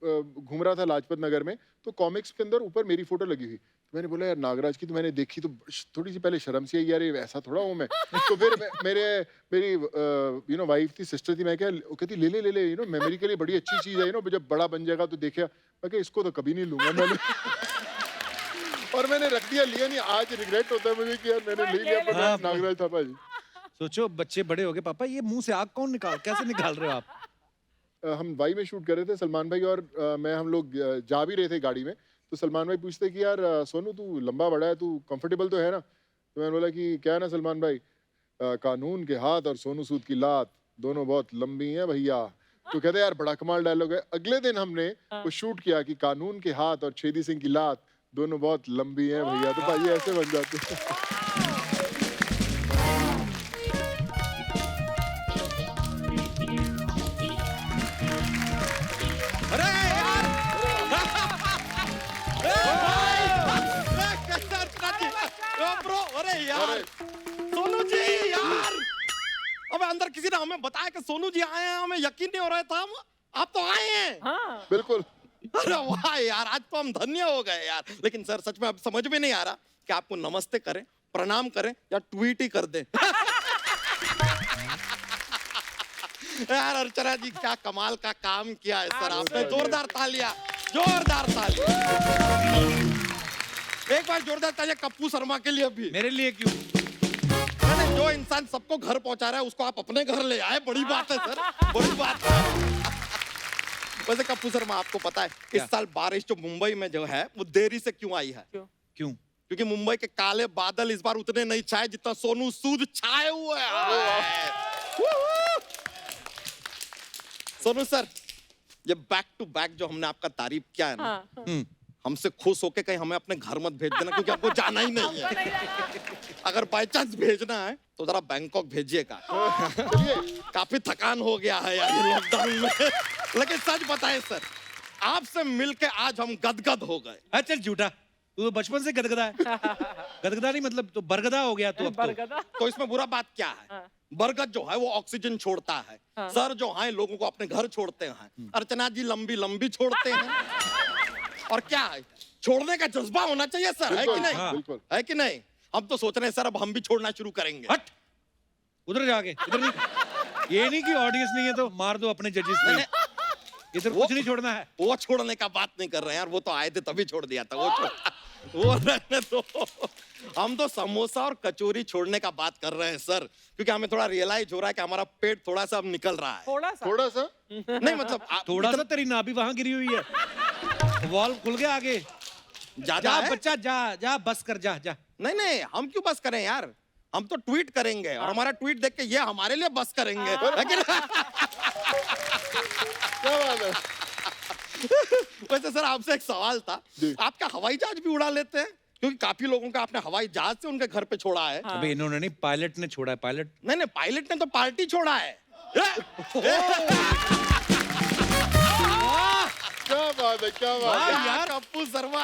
घूम रहा था लाजपत नगर में, तो कॉमिक्स के अंदर ऊपर मेरी फोटो लगी हुई, तो मैंने बोला यार नागराज की, तो मैंने देखी तो थोड़ी सी पहले शर्म सी आई, यार ये वैसा थोड़ा हूँ मैं। तो फिर मेरी वाइफ थी, सिस्टर थी, मैं क्या, वो कहती ले ले मेमोरी के लिए बड़ी अच्छी चीज है, जब बड़ा बन जाएगा तो देखा, मैं क्या इसको तो कभी नहीं लूंगा मैंने। और मैंने रख दिया, लिया नहीं, आज रिग्रेट होता है मुझे कि यार मैंने ले लिया, पर नागराज था भाई। सोचो बच्चे बड़े हो गए, पापा ये मुंह से आग कौन कैसे निकाल रहे हो आप? हम वाई में शूट कर रहे थे, सलमान भाई और मैं, हम लोग जा भी रहे थे गाड़ी में, तो सलमान भाई पूछते कि यार सोनू तू लंबा बड़ा है, तू कंफर्टेबल तो है ना, तो मैंने बोला कि क्या है ना सलमान भाई, कानून के हाथ और सोनू सूद की लात दोनों बहुत लंबी हैं भैया। तो कहते यार बड़ा कमाल डायलॉग है। अगले दिन हमने वो शूट किया कि कानून के हाथ और छेदी सिंह की लात दोनों बहुत लंबी हैं भैया, तो भाई ऐसे बन जाते हैं। सोनू जी यार, अब अंदर किसी ने हमें बताया कि सोनू जी आए हैं, हमें यकीन नहीं हो रहा था, आप तो आए हैं। हाँ। बिल्कुल। अरे वाह यार, आज तो हम धन्य हो गए यार। लेकिन सर सच में अब समझ में नहीं आ रहा कि आपको नमस्ते करें, प्रणाम करें या ट्वीट ही कर दें। यार अर्चना जी क्या कमाल का काम किया है सर आपने, जोरदार तालियां, जोरदार तालियां। एक बार जोरदार तालियां कप्पू शर्मा के लिए भी। मेरे लिए क्यों? जो इंसान सबको घर पहुंचा रहा है उसको आप अपने घर ले आए, बड़ी बात है सर, बड़ी बात है। वैसे कप्पू शर्मा आपको पता है इस साल बारिश जो मुंबई में जो है वो देरी से क्यों आई है? क्यों? क्योंकि मुंबई के काले बादल इस बार उतने नहीं छाए जितना सोनू सूद छाए हुए हैं। सोनू सर, ये बैक टू बैक जो हमने आपका तारीफ किया है ना, हमसे खुश होके कहीं हमें अपने घर मत भेज देना, क्योंकि आपको जाना ही नहीं है। अगर बाय चांस भेजना है तो जरा बैंकॉक भेजिएगा। काफी थकान हो गया है यार ये लॉकडाउन में। लेकिन सच बताएं सर, आपसे मिलके आज हम गदगद हो गए। अच्छा झूठा, तू तो बचपन से गदगदा है। गदगदा नहीं मतलब तो बरगदा हो गया तू अब तो इसमें बुरा बात क्या है? बरगद जो है वो ऑक्सीजन छोड़ता है, सर जो है लोगों को अपने घर छोड़ते हैं, अर्चना जी लंबी लंबी छोड़ते हैं। और क्या है, छोड़ने का जज्बा होना चाहिए सर, है कि नहीं? है कि नहीं? हम तो सोच रहे हैं सर अब हम भी छोड़ना शुरू करेंगे। हट उधर जाके, इधर नहीं। ये नहीं कि ऑडियंस नहीं है तो मार दो अपने जजेस को, इधर कुछ नहीं छोड़ना है। वो छोड़ने का बात नहीं कर रहे हैं यार, वो तो आए थे तभी छोड़ दिया था। वो रहने दो, हम तो समोसा और कचौरी छोड़ने का बात कर रहे हैं सर, क्योंकि हमें थोड़ा रियलाइज हो रहा है कि हमारा पेट थोड़ा सा अब निकल रहा है। थोड़ा सा नहीं मतलब थोड़ा सा, तेरी नाभि वहां गिरी हुई है, वॉल्व खुल गया आगे। जा बच्चा जा बस कर, जा। नहीं हम क्यों बस करें यार, हम तो ट्वीट करेंगे और हमारा ट्वीट देख के ये हमारे लिए बस करेंगे। लेकिन क्या बात है। वैसे सर आपसे एक सवाल था, आप क्या हवाई जहाज भी उड़ा लेते हैं? क्योंकि काफी लोगों का आपने हवाई जहाज से उनके घर पे छोड़ा है। अबे इन्होंने नहीं, पायलट ने छोड़ा है। पायलट नहीं पायलट ने तो पार्टी छोड़ा है। क्या बात है, क्या बात है यार कप्पू शर्मा,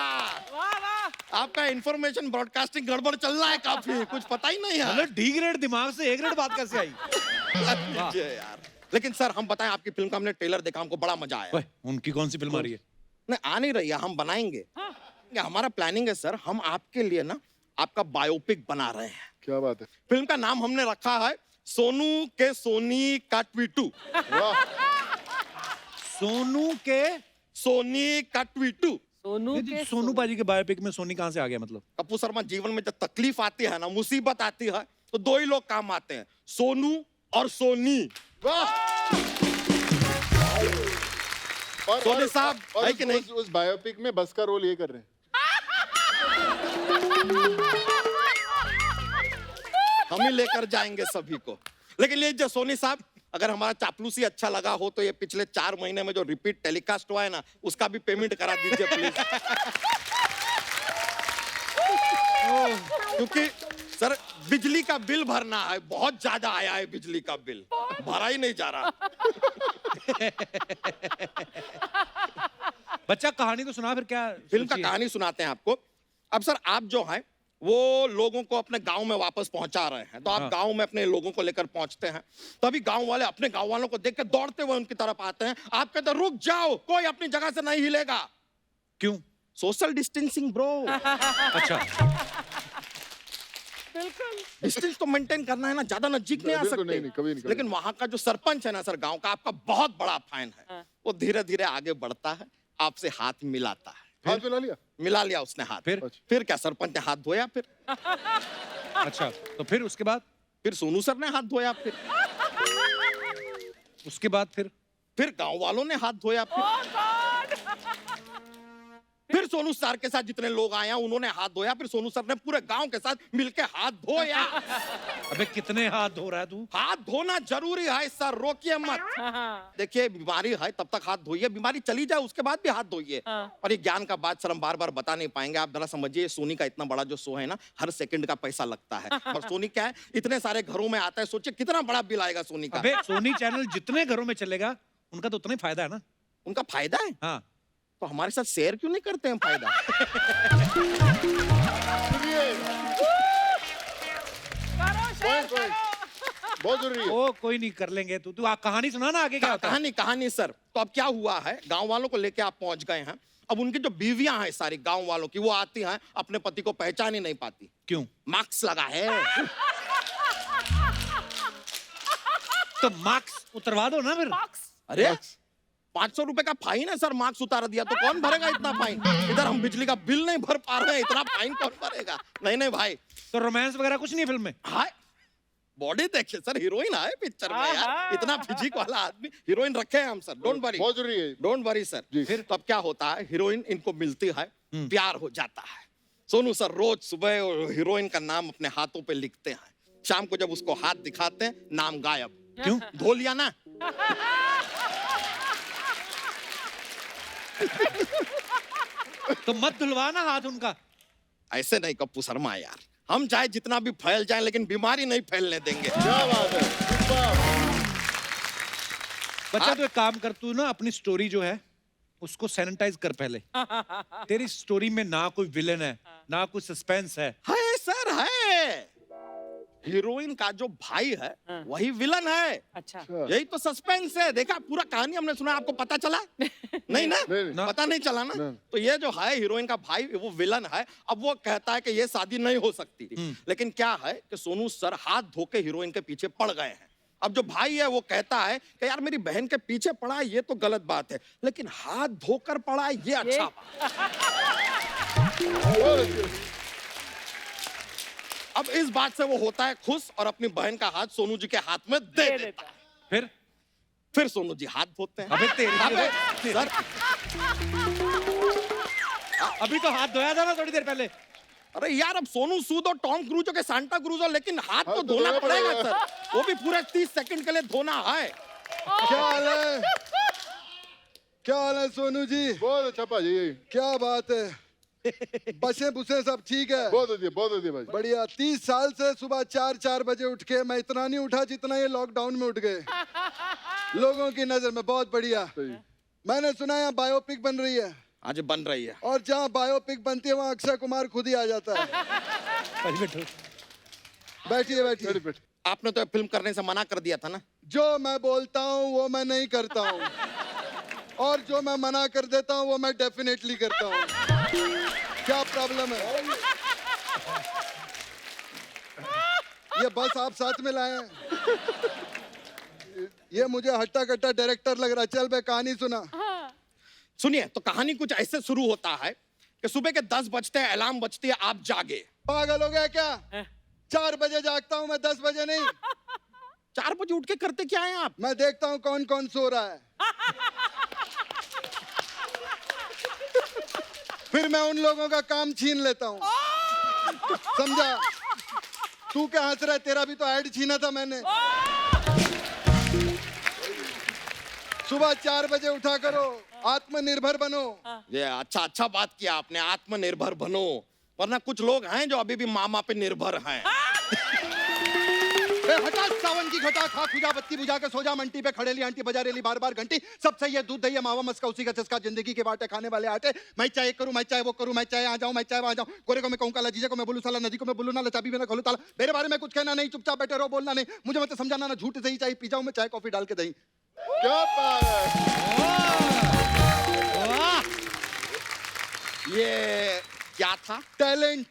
वाह वाह। आपका इंफॉर्मेशन ब्रॉडकास्टिंग गड़बड़ चल रहा है काफी, कुछ पता ही नहीं है। मतलब डी ग्रेड दिमाग से ए ग्रेड बात कैसे आई? यार लेकिन सर हम बताएं, आपकी फिल्म का हमने ट्रेलर देखा, हमको बड़ा मजा आया। ओए, उनकी कौन सी फिल्म आ रही है? नहीं आ नहीं रही है, हम बनाएंगे। हमारा प्लानिंग है सर, हम आपके लिए ना आपका बायोपिक बना रहे हैं। क्या बात है। फिल्म का नाम हमने रखा है सोनू के सोनी का ट्वीटू। वाह, सोनू के सोनी का ट्वीटू। सोनू के सोनू बाजी के बायोपिक में सोनी कहाँ से आ गया मतलब? कपूर शर्मा, जीवन में जब तकलीफ आती है ना, मुसीबत आती है, तो दो ही लोग काम आते हैं, सोनू और सोनी। और सोनी साहब है कि नहीं? उस बायोपिक में बस का रोल ये कर रहे हैं। हम ही लेकर जाएंगे सभी को। लेकिन ये जो सोनी साहब, अगर हमारा चापलूसी अच्छा लगा हो तो ये पिछले 4 महीने में जो रिपीट टेलीकास्ट हुआ है ना, उसका भी पेमेंट करा दीजिए प्लीज। क्योंकि सर बिजली का बिल भरना है, बहुत ज्यादा आया है बिजली का बिल, भरा ही नहीं जा रहा। बच्चा कहानी तो सुना, फिर क्या फिल्म का कहानी सुनाते हैं आपको। अब सर आप जो हैं वो लोगों को अपने गांव में वापस पहुंचा रहे हैं, तो आप गांव में अपने लोगों को लेकर पहुंचते हैं, तभी गांव वाले अपने गांव वालों को देख के दौड़ते हुए उनकी तरफ आते हैं। आप कहते हैं रुक जाओ, कोई अपनी जगह से नहीं हिलेगा। क्यों? Social distancing bro. अच्छा, बिल्कुल डिस्टेंस तो मेंटेन करना है ना, ज्यादा नजदीक नहीं आ बिल्कुल सकते। नहीं, कभी नहीं। लेकिन वहां का जो सरपंच है ना सर गांव का, आपका बहुत बड़ा फैन है, वो धीरे धीरे आगे बढ़ता है, आपसे हाथ मिलाता है। हाथ मिला लिया? मिला लिया उसने हाथ। फिर क्या, सरपंच ने हाथ धोया। फिर अच्छा, तो फिर उसके बाद? फिर सोनू सर ने हाथ धोया। फिर उसके बाद फिर गांव वालों ने हाथ धोया। फिर सोनू सर के साथ जितने लोग आए हैं उन्होंने हाथ धोया। फिर सोनू सर ने पूरे गांव के साथ मिलके हाथ धोया। अबे कितने हाथ धो रहा है तू? हाथ धोना जरूरी है सर, रोकिए मत। देखिए बीमारी है तब तक हाथ धोइए, बीमारी चली जाए उसके बाद भी हाथ धोइए। और ये ज्ञान का बात सर हम बार बार बता नहीं पाएंगे। आप जरा समझिए, सोनी का इतना बड़ा जो शो है ना, हर सेकंड का पैसा लगता है। और सोनी क्या है, इतने सारे घरों में आता है, सोचिए कितना बड़ा बिल आएगा सोनी का। अबे सोनी चैनल जितने घरों में चलेगा उनका तो उतना ही फायदा है ना। उनका फायदा है? हाँ। तो हमारे साथ शेयर क्यों नहीं करते हैं फायदा? बहुत जरूरी है। ओ कोई नहीं, कर लेंगे। तू कहानी सुना ना, आगे क्या होता है? कहानी सर, तो अब क्या हुआ है, गांव वालों को लेके आप पहुंच गए हैं। अब उनकी जो बीवियां हैं सारी गांव वालों की, वो आती हैं, अपने पति को पहचान ही नहीं पाती। क्यों? मार्क्स लगा है। तो मार्क्स उतरवा दो ना फिर। अरे 500 रुपए का फाइन है सर, मार्क्स उतार दिया तो कौन भरेगा इतना फाइन? इधर हम बिजली का बिल नहीं भर पा रहे हैं, इतना फाइन कौन भरेगा? नहीं भाई। तो रोमांस वगैरह कुछ नहीं फिल्म में? हाय बॉडी देखिए सर, हीरोइन है पिक्चर में यार, इतना फिजिक वाला आदमी, हीरोइन रखे हैं हम सर, डोंट वरी। बहुत जरूरी है। Don't worry sir. फिर तब क्या होता है, हीरोइन इनको मिलती है, प्यार हो जाता है। सोनू सर रोज सुबह हीरोइन का नाम अपने हाथों पे लिखते हैं, शाम को जब उसको हाथ दिखाते हैं नाम गायब। क्यों? धो लिया ना। तो मत धुलवाना हाथ उनका। ऐसे नहीं कप्पू शर्मा यार, हम चाहे जितना भी फैल जाए लेकिन बीमारी नहीं फैलने देंगे। क्या बात है बच्चा, तो एक काम कर, तू ना अपनी स्टोरी जो है उसको सैनिटाइज कर पहले। तेरी स्टोरी में ना कोई विलेन है, ना कोई सस्पेंस है। है सर, है। हीरोइन का जो भाई है वही विलन है। अच्छा, यही तो सस्पेंस है। देखा, पूरा कहानी हमने सुना, आपको पता चला? नहीं ना? पता नहीं चला ना? तो ये जो है हीरोइन का भाई, वो विलन है। अब वो कहता है कि ये शादी नहीं हो सकती, लेकिन क्या है कि सोनू सर हाथ धो के हीरोइन के पीछे पड़ गए हैं। अब जो भाई है वो कहता है कि यार मेरी बहन के पीछे पड़ा है ये तो गलत बात है, लेकिन हाथ धोकर पड़ा है ये अच्छा बात। अब इस बात से वो होता है खुश और अपनी बहन का हाथ सोनू जी के हाथ में दे देता है। फिर सोनू जी हाथ धोते हैं। अबे तेरी सर, अभी तो हाथ धोया था ना थोड़ी देर पहले। अरे यार, अब सोनू सूद और टॉम क्रूज के सांता क्रूज हो, लेकिन हाथ तो धोना पड़ेगा सर, वो भी पूरे 30 सेकंड के लिए धोना है। क्या हाल है? क्या हाल है सोनू जी? बहुत अच्छा भाजी, क्या बात है। बसे बुसे सब ठीक है? बहुत बढ़िया भाई, बढ़िया। 30 साल से सुबह 4 बजे उठ के मैं इतना नहीं उठा जितना ये लॉकडाउन में उठ गए। लोगों की नजर में बहुत बढ़िया। मैंने सुना यहाँ बायोपिक बन रही है आज बन रही है। और जहाँ बायोपिक बनती है वहाँ अक्षय कुमार खुद ही आ जाता है। बैठिए बैठिए। आपने तो फिल्म करने से मना कर दिया था ना। जो मैं बोलता हूँ वो मैं नहीं करता हूँ, और जो मैं मना कर देता हूँ वो मैं डेफिनेटली करता हूँ। क्या प्रॉब्लम है? ये बस आप साथ में लाए हैं। ये मुझे हट्टा कट्टा डायरेक्टर लग रहा है। चल बे कहानी सुना। सुनिए, तो कहानी कुछ ऐसे शुरू होता है कि सुबह के 10 बजते हैं, अलार्म बजती है, आप जागे। पागल हो गया क्या? 4 बजे जागता हूँ मैं, 10 बजे नहीं। 4 बजे उठ के करते क्या है आप? मैं देखता हूँ कौन कौन सो रहा है, फिर मैं उन लोगों का काम छीन लेता हूँ। समझा? तू क्या हंस रहा है? तेरा भी तो ऐड छीना था मैंने। सुबह 4 बजे उठा करो, आत्मनिर्भर बनो। ये अच्छा बात किया आपने, आत्मनिर्भर बनो, वरना कुछ लोग हैं जो अभी भी मामा पे निर्भर हैं। हटा सावन की घटा, खा खुजा बत्ती बुझा के सो जा, मंटी पे खड़ेली आंटी बजा रेली बार बार घंटी, सब सही है दूध दही मावा मस्का उसी का चस्का, जिंदगी के बाटे खाने वाले आटे। मैं चाहे करूं, मैं चाहे वो करूं, मैं चाहे आ जाऊं, मैं चाहे वहां जाऊं, गोरे को मैं कहूं काला, जीजे को मैं बोलूं साला, नदी को मैं बोलूं नाला, चाबी में ना खोलूं ताला। मेरे बारे में कुछ कहना नहीं, चुपचाप बैठे रहो, बोलना नहीं, मुझे मत समझाना ना, झूठ सही चाहे पी जाऊं मैं चाय कॉफी डाल के दही। क्या बात है? ये क्या था? टैलेंट।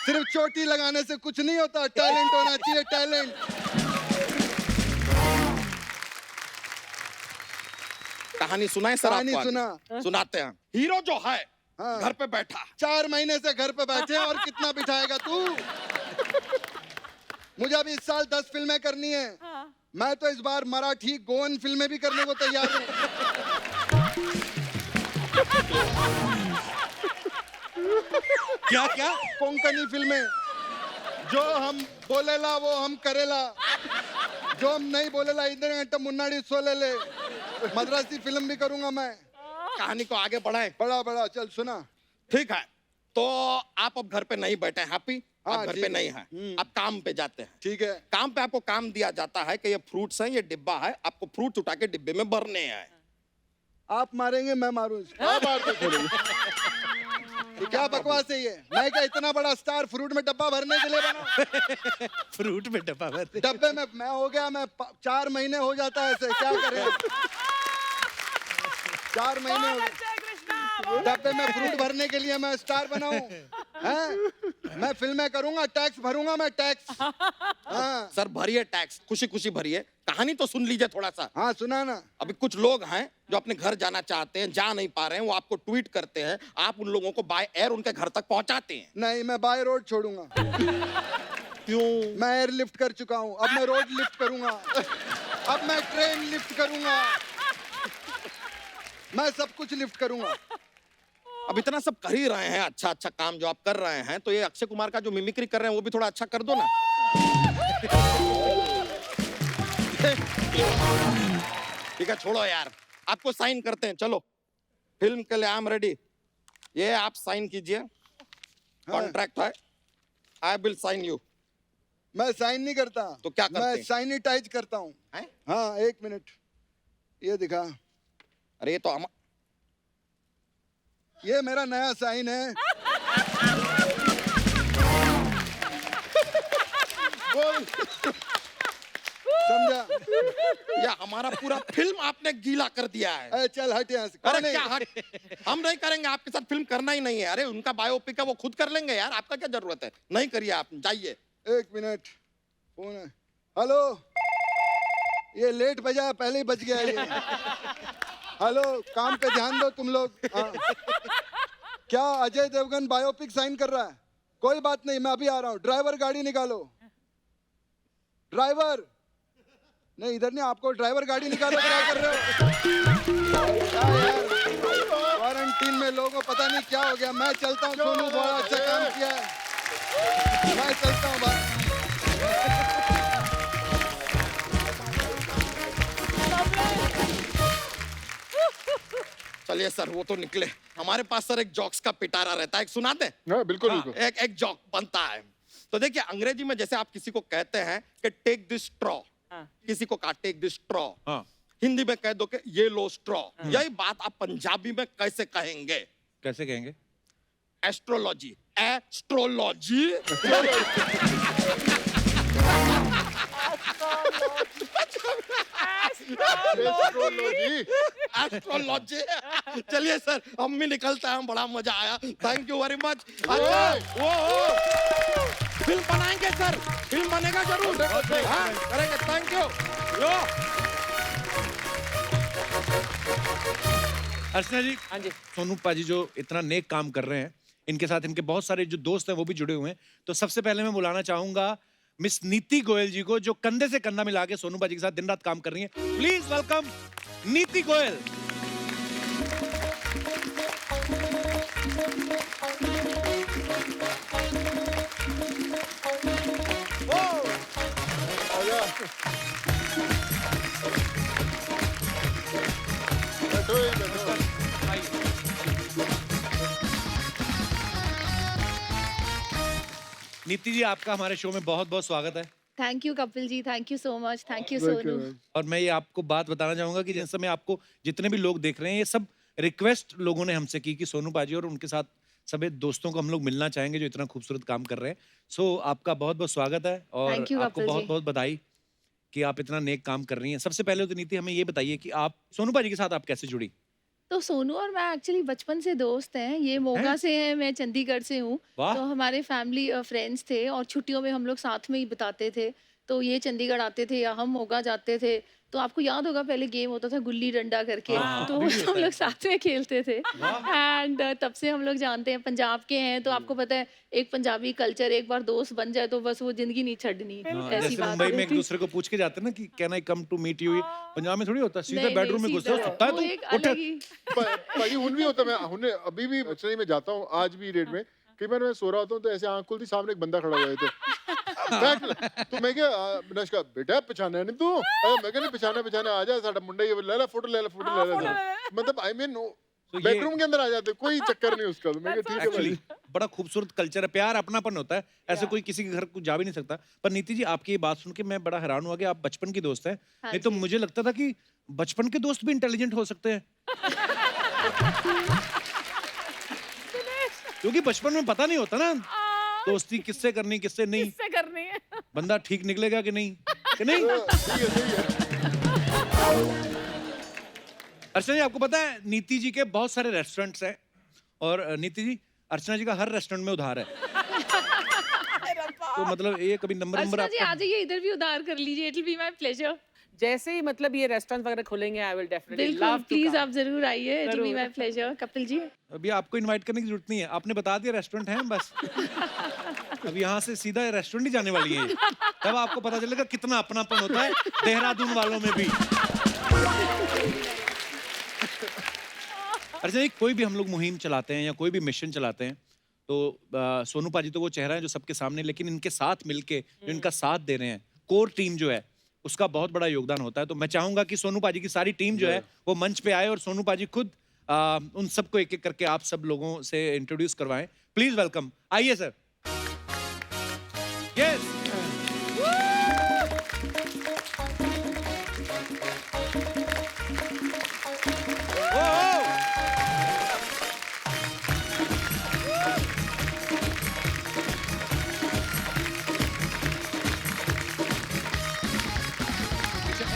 सिर्फ चोटी लगाने से कुछ नहीं होता, टैलेंट होना चाहिए, टैलेंट। कहानी सुनाए सर? कहानी आपको सुना। सुनाते हैं। हीरो जो है हाँ। घर पे बैठा 4 महीने से घर पे बैठे हैं, और कितना बिठाएगा तू? मुझे अभी इस साल 10 फिल्में करनी है। हाँ। मैं तो इस बार मराठी गोवन फिल्में भी करने को तैयार हूँ। क्या क्या? कोंकणी फिल्में। जो हम बोलेला वो हम करेला, जो हम नहीं बोलेला इधर घंटा मुन्नाडी सोलेले। मद्रासी फिल्म भी करूंगा मैं। कहानी को आगे बढ़ाए। बड़ा चल सुना। ठीक है, तो आप अब घर पे नहीं बैठे, हैप्पी? हाँ, आप घर पे नहीं हैं, आप काम पे जाते हैं। ठीक है। काम पे आपको काम दिया जाता है कि ये फ्रूट्स हैं, ये डिब्बा है, आपको फ्रूट्स उठा के डिब्बे में भरने हैं। आप मारेंगे मैं मारूं? क्या बकवास है ये? मैं क्या इतना बड़ा स्टार फ्रूट में डब्बा भरने के लिए बना? फ्रूट में डब्बा भरते? डब्बे में मैं हो गया, मैं 4 महीने हो जाता है ऐसे, क्या करें? 4 महीने हो गए डब्बे में फ्रूट भरने के लिए, मैं स्टार बनाऊं? हैं? मैं फिल्में करूंगा, टैक्स भरूंगा मैं, टैक्स। हाँ। सर भरिए टैक्स, खुशी खुशी भरिए। कहानी तो सुन लीजिए थोड़ा सा। हाँ सुना ना। अभी कुछ लोग हैं जो अपने घर जाना चाहते हैं, जा नहीं पा रहे हैं, वो आपको ट्वीट करते हैं, आप उन लोगों को बाय एयर उनके घर तक पहुंचाते हैं। नहीं, मैं बाय रोड छोड़ूंगा। क्यों? मैं एयर लिफ्ट कर चुका हूँ, अब मैं रोड लिफ्ट करूंगा, अब मैं ट्रेन लिफ्ट करूंगा, मैं सब कुछ लिफ्ट करूंगा। अब इतना सब कर ही रहे हैं, अच्छा काम जो आप कर रहे हैं, तो ये अक्षय कुमार का जो मिमिक्री कर रहे हैं वो भी थोड़ा अच्छा कर दो ना। ठीक है, छोड़ो यार, आपको साइन करते हैं, चलो फिल्म के लिए आई एम रेडी। ये आप साइन कीजिए, कॉन्ट्रैक्ट है, आई विल साइन यू। मैं साइन नहीं करता। तो क्या करते हैं? मैं सैनिटाइज करता हूँ। हाँ 1 मिनट, ये दिखा। अरे ये तो ये मेरा नया साइन है। बोल। समझा? या हमारा पूरा फिल्म आपने गीला कर दिया है। अरे चल हट यहाँ से। अरे क्या हट? हम नहीं करेंगे, आपके साथ फिल्म करना ही नहीं है। अरे उनका बायोपिक है, वो खुद कर लेंगे यार, आपका क्या जरूरत है? नहीं करिए आप, जाइए। 1 मिनट, फोन है। हेलो, ये लेट बजा, पहले ही बज गया ये। हेलो, काम पे ध्यान दो तुम लोग। क्या अजय देवगन बायोपिक साइन कर रहा है? कोई बात नहीं, मैं अभी आ रहा हूँ। ड्राइवर गाड़ी निकालो। ड्राइवर नहीं, इधर नहीं, आपको ड्राइवर गाड़ी निकालो। क्या कर रहे हो? क्या यार, क्वारंटीन में लोगों को पता नहीं क्या हो गया। मैं चलता हूँ, सोनू बड़ा अच्छा काम किया है, मैं चलता हूँ भाई। चलिए सर, वो तो निकले। हमारे पास सर एक जॉक्स का पिटारा रहता है, एक सुना दे? बिल्कुल हाँ, बिल्कुल। एक जॉक बनता है। तो देखिए, अंग्रेजी में जैसे आप किसी को कहते हैं कि टेक दिस स्ट्रॉ, किसी को कहा टेक दिस स्ट्रॉ, हिंदी में कह दो कि ये लो स्ट्रॉ। यही बात आप पंजाबी में कैसे कहेंगे? कैसे कहेंगे? Astrology, astrology. एस्ट्रोलॉजी। चलिए सर, हम भी निकलते हैं, बड़ा मजा आया, थैंक यू वेरी मच। वो फिल्म बनाएंगे सर, फिल्म बनेगा जरूर। हाँ, करेंगे, थैंक यू। यो अर्चना जी, हाँ जी, सोनू पाजी जो इतना नेक काम कर रहे हैं, इनके साथ इनके बहुत सारे जो दोस्त हैं वो भी जुड़े हुए हैं। तो सबसे पहले मैं बुलाना चाहूंगा मिस नीति गोयल जी को, जो कंधे से कंधा मिला के सोनू पाजी के साथ दिन रात काम कर रही हैं। प्लीज वेलकम नीति गोयल। नीति जी, आपका हमारे शो में बहुत बहुत स्वागत है। Thank you Kapil ji, thank you so much, thank you Sonu. और मैं ये आपको बात बताना चाहूंगा कि जिस समय आपको जितने भी लोग देख रहे हैं, ये सब रिक्वेस्ट लोगों ने हमसे की कि सोनू पाजी और उनके साथ सभी दोस्तों को हम लोग मिलना चाहेंगे जो इतना खूबसूरत काम कर रहे हैं। सो आपका बहुत बहुत स्वागत है और Thank you, आपको कपिल बहुत जी। बहुत बधाई कि आप इतना नेक काम कर रही हैं। सबसे पहले तो नीति हमें ये बताइए कि आप सोनू पाजी के साथ आप कैसे जुड़ी? तो सोनू और मैं एक्चुअली बचपन से दोस्त हैं। ये मोगा से हैं, मैं चंडीगढ़ से हूँ। वाह। तो हमारे फैमिली फ्रेंड्स थे और छुट्टियों में हम लोग साथ में ही बिताते थे। तो ये चंडीगढ़ आते थे या हम मोगा जाते थे। तो आपको याद होगा पहले गेम होता था गुल्ली डंडा करके, हाँ, तो अभी भी हम होता लोग है। साथ में खेलते थे। वाह। एंड तब से हम लोग जानते हैं, पंजाब के हैं तो आपको पता है एक पंजाबी कल्चर, एक बार दोस्त बन जाए तो बस वो जिंदगी नहीं छड़नी। हाँ, ऐसी जैसे बात मुंबई में एक रहती। दूसरे को पूछ के जाते हैं ना कि can I come to meet you. Punjab में थोड़ी होता, सीधा नहीं, बेडरूम में नहीं, घुसते हो, सीधा सुता है वो तू, एक उठ। अलग ही भाई हुन भी होता, मैं हुन अभी भी एक्चुअली में जाता हूँ, आज भी रेड में कई बार मैं सो रहा होता हूँ तो ऐसे आंख खुलती, सामने एक बंदा खड़ा हुआ है तो मैं क्या नश का बेटा पहचाना नहीं तू? मैं क्या नहीं पहचाना, आ जा साडा मुंडा, ये ले ला फोटो ले ला। मतलब आई मीन तो ये बेडरूम के अंदर आ जाते, कोई चक्कर नहीं उसका। तो मैं क्या ठीक है एक्चुअली भाई। बड़ा खूबसूरत कल्चर है, प्यार अपनापन होता है, ऐसे कोई किसी के घर को जा भी नहीं सकता। पर नीति जी, आपकी ये बात सुन के मैं बड़ा हैरान हुआ कि आप बचपन की दोस्त हैं। हाँ नहीं तो जी। मुझे लगता था कि बचपन के दोस्त भी इंटेलिजेंट हो सकते हैं, क्योंकि बचपन में पता नहीं होता ना दोस्ती किससे करनी किससे नहीं, किससे करनी है। बंदा ठीक निकलेगा कि नहीं, कि नहीं। सही है। अर्चना जी, आपको पता है नीति जी के बहुत सारे रेस्टोरेंट्स हैं और नीति जी, अर्चना जी का हर रेस्टोरेंट में उधार है। तो मतलब ये कभी नंबर अर्चना जी आपका आ जाइए, इधर भी उधार कर लीजिए, it will be my pleasure. जैसे ही मतलब ये रेस्टोरेंट वगैरह खुलेंगे, आई विल डेफिनेटली बिल्कुल, लव टू प्लीज कम। आप जरूर आइए, इट विल बी जरूर। My pleasure. कपिल जी अभी आपको इनवाइट करने की जरूरत नहीं है, आपने बता दिया रेस्टोरेंट है बस। अब यहाँ से सीधा रेस्टोरेंट ही जाने वाली है, तब आपको पता चलेगा कितना अपनापन होता है देहरादून वालों में भी। अच्छा जी, कोई भी हम लोग मुहिम चलाते हैं या कोई भी मिशन चलाते हैं तो सोनू पाजी तो वो चेहरा है जो सबके सामने, लेकिन इनके साथ मिलके जो इनका साथ दे रहे हैं, कोर टीम जो है उसका बहुत बड़ा योगदान होता है। तो मैं चाहूंगा कि सोनू पाजी की सारी टीम जो है वो मंच पे आए और सोनू पाजी खुद उन सबको एक एक करके आप सब लोगों से इंट्रोड्यूस करवाएं। प्लीज वेलकम, आइए सर। यस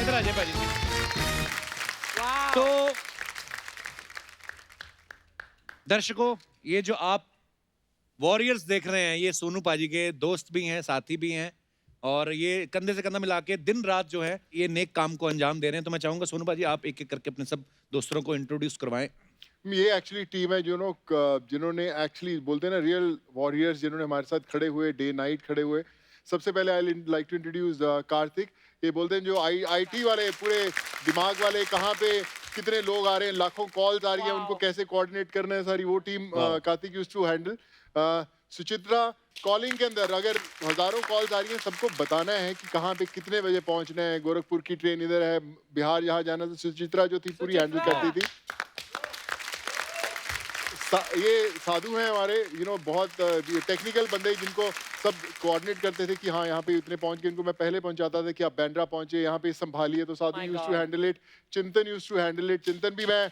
इधर आ जाए पाजी जी। तो दर्शकों, ये जो आप वॉरियर्स देख रहे हैं, ये सोनू पाजी के दोस्त भी हैं, साथी भी हैं और ये कंधे से कंधा मिला के दिन रात जो है ये नेक काम को अंजाम दे रहे हैं। तो मैं चाहूंगा सोनू पाजी आप एक एक करके अपने सब दोस्तों को इंट्रोड्यूस करवाएं। ये एक्चुअली टीम है जिन्होंने एक्चुअली बोलते हैं ना रियल वॉरियर्स, जिन्होंने हमारे साथ खड़े हुए, डे नाइट खड़े हुए। सबसे पहले I like to introduce Kartik. ये बोलते हैं जो आईटी वाले, पूरे दिमाग वाले, कहाँ पे कितने लोग आ रहे हैं, लाखों कॉल्स आ रही हैं, उनको कैसे कोऑर्डिनेट करना है, सारी वो team Kartik used to handle. Suchitra calling के अंदर अगर हजारों कॉल्स आ रही हैं, सबको बताना है कि कहाँ पे कितने बजे पहुंचना है, गोरखपुर की ट्रेन इधर है, बिहार यहाँ जाना, तो सुचित्रा जो थी पूरी हैंडल करती थी। ये साधु हैं हमारे, बहुत टेक्निकल बंदे जिनको सब कोऑर्डिनेट करते थे कि हाँ यहाँ पे इतने पहुंच के इनको मैं पहले पहुंचाता था कि आप बैंड्रा पहुंचे, यहाँ पे संभालिए, तो साधु यूज्ड टू हैंडल इट, चिंतन यूज्ड टू हैंडल इट। चिंतन भी मैं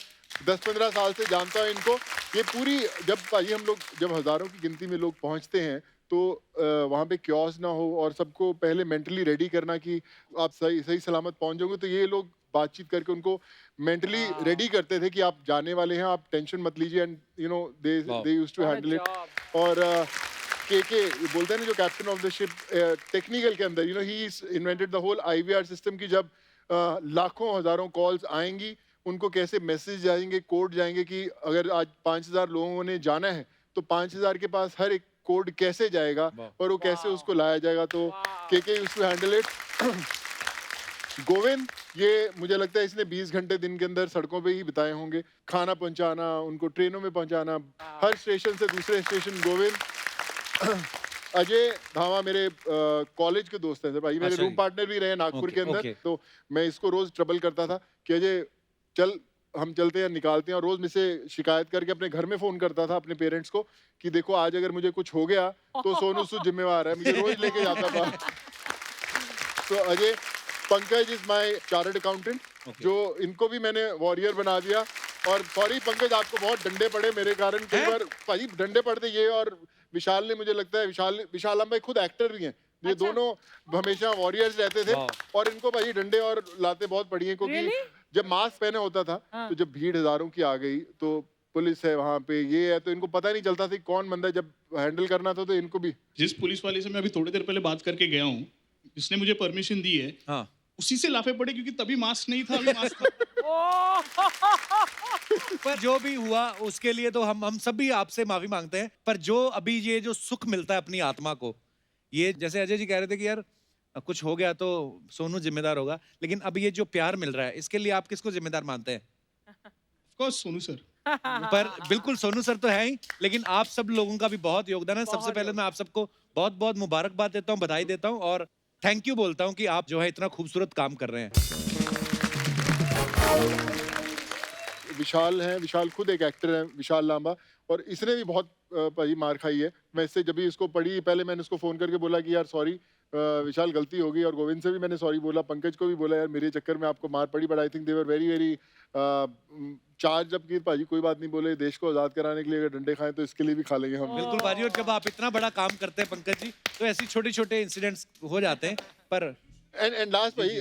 10-15 साल से जानता हूँ इनको। ये पूरी जब भाई हम लोग जब हजारों की गिनती में लोग पहुंचते हैं तो वहाँ पे क्योस ना हो और सबको पहले मेंटली रेडी करना कि आप सही सलामत पहुंच जाओगे, तो ये लोग बातचीत करके उनको मेंटली रेडी करते थे कि आप जाने वाले हैं, आप टेंशन मत लीजिए, and they used to handle it. और के बोलते हैं ना जो captain of the ship technical के अंदर, he invented the whole IVR system की जब लाखों हजारों कॉल्स आएंगी, उनको कैसे मैसेज जाएंगे, कोड जाएंगे कि अगर आज 5000 लोगों ने जाना है तो 5000 के पास हर एक कोड कैसे जाएगा और वो कैसे उसको लाया जाएगा, तो के used to handle it. Govind, ये मुझे लगता है इसने 20 घंटे दिन के अंदर सड़कों पे ही बिताए होंगे, खाना पहुंचाना, उनको ट्रेनों में पहुंचाना, हर स्टेशन से दूसरे स्टेशन। गोविंद। अजय धावा मेरे कॉलेज के दोस्त हैं सर भाई, मेरे रूम पार्टनर भी रहे नागपुर के अंदर, तो मैं इसको रोज ट्रबल करता था कि अजय चल हम चलते हैं, निकालते हैं, और रोज मुझसे शिकायत करके अपने घर में फोन करता था अपने पेरेंट्स को कि देखो आज अगर मुझे कुछ हो गया तो सोनू सूद जिम्मेवार है, मुझे रोज लेके जाता था। तो Ajay, Pankaj is my chartered accountant, जो इनको भी मैंने वॉरियर बना दिया। और सॉरी पंकज, आपको बहुत डंडे पड़े मेरे कारण, कई बार भाई डंडे पड़ते ये, और विशाल ने, मुझे लगता है विशाल भाई खुद एक्टर भी हैं, ये दोनों हमेशा वॉरियर्स रहते थे, और इनको भाई डंडे और लाते बहुत पड़ी हैं, क्योंकि जब मास्क पहने होता था तो जब भीड़ हजारों की आ गई तो पुलिस है वहाँ पे, ये है, तो इनको पता नहीं चलता था कौन बंदा, जब हैंडल करना था तो इनको भी। जिस पुलिस वाले से मैं अभी थोड़ी देर पहले बात करके गया हूँ, जिसने मुझे परमिशन दी है, उसी से लाफे पड़े, क्योंकि तभी मास्क नहीं था, अभी मास्क था। पर जो भी हुआ उसके लिए तो हम सब भी आपसे माफी मांगते हैं, पर जो अभी ये जो सुख मिलता है अपनी आत्मा को, ये जैसे अजय जी कह रहे थे कि यार कुछ हो गया तो सोनू जिम्मेदार होगा, लेकिन अब ये जो प्यार मिल रहा है इसके लिए आप किसको जिम्मेदार मानते हैं? Of course Sonu sir. पर बिल्कुल सोनू सर तो है ही, लेकिन आप सब लोगों का भी बहुत योगदान है। सबसे पहले मैं आप सबको बहुत बहुत मुबारकबाद देता हूँ, बधाई देता हूँ, और थैंक यू बोलता हूँ कि आप जो है इतना खूबसूरत काम कर रहे हैं। विशाल है, विशाल खुद एक एक्टर है, विशाल लांबा, और इसने भी बहुत भाई मार खाई है। मैं इससे जब भी इसको पढ़ी, पहले मैंने उसको फोन करके बोला कि यार सॉरी विशाल, गलती हो गई, और गोविंद से भी मैंने सॉरी बोला, पंकज को भी बोला यार मेरे चक्कर में आपको मार पड़ी, but I think they were very very charge, जबकि भाजी कोई बात नहीं बोले, देश को आजाद कराने के लिए अगर डंडे खाएं तो इसके लिए भी खा लेंगे हम। बिल्कुल भाजी, और जब आप इतना बड़ा काम करते हैं पंकज जी, तो ऐसी छोटे छोटे इंसिडेंट्स हो जाते हैं। पर एंड लास्ट भाई,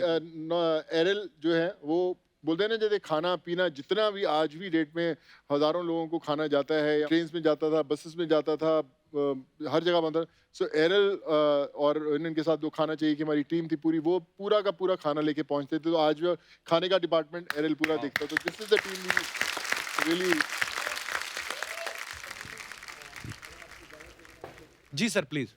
एरल जो है वो बोलते हैं ना, जैसे खाना पीना जितना भी आज भी डेट में हजारों लोगों को खाना जाता है, ट्रेन में जाता था, बसेस में जाता था, हर जगह बनता। सो एरल और इनके साथ जो खाना चाहिए कि हमारी टीम थी पूरी, वो पूरा का पूरा खाना लेके पहुंचते थे, तो आज भी खाने का डिपार्टमेंट एरल पूरा देखता। तो this is the team really. जी सर प्लीज।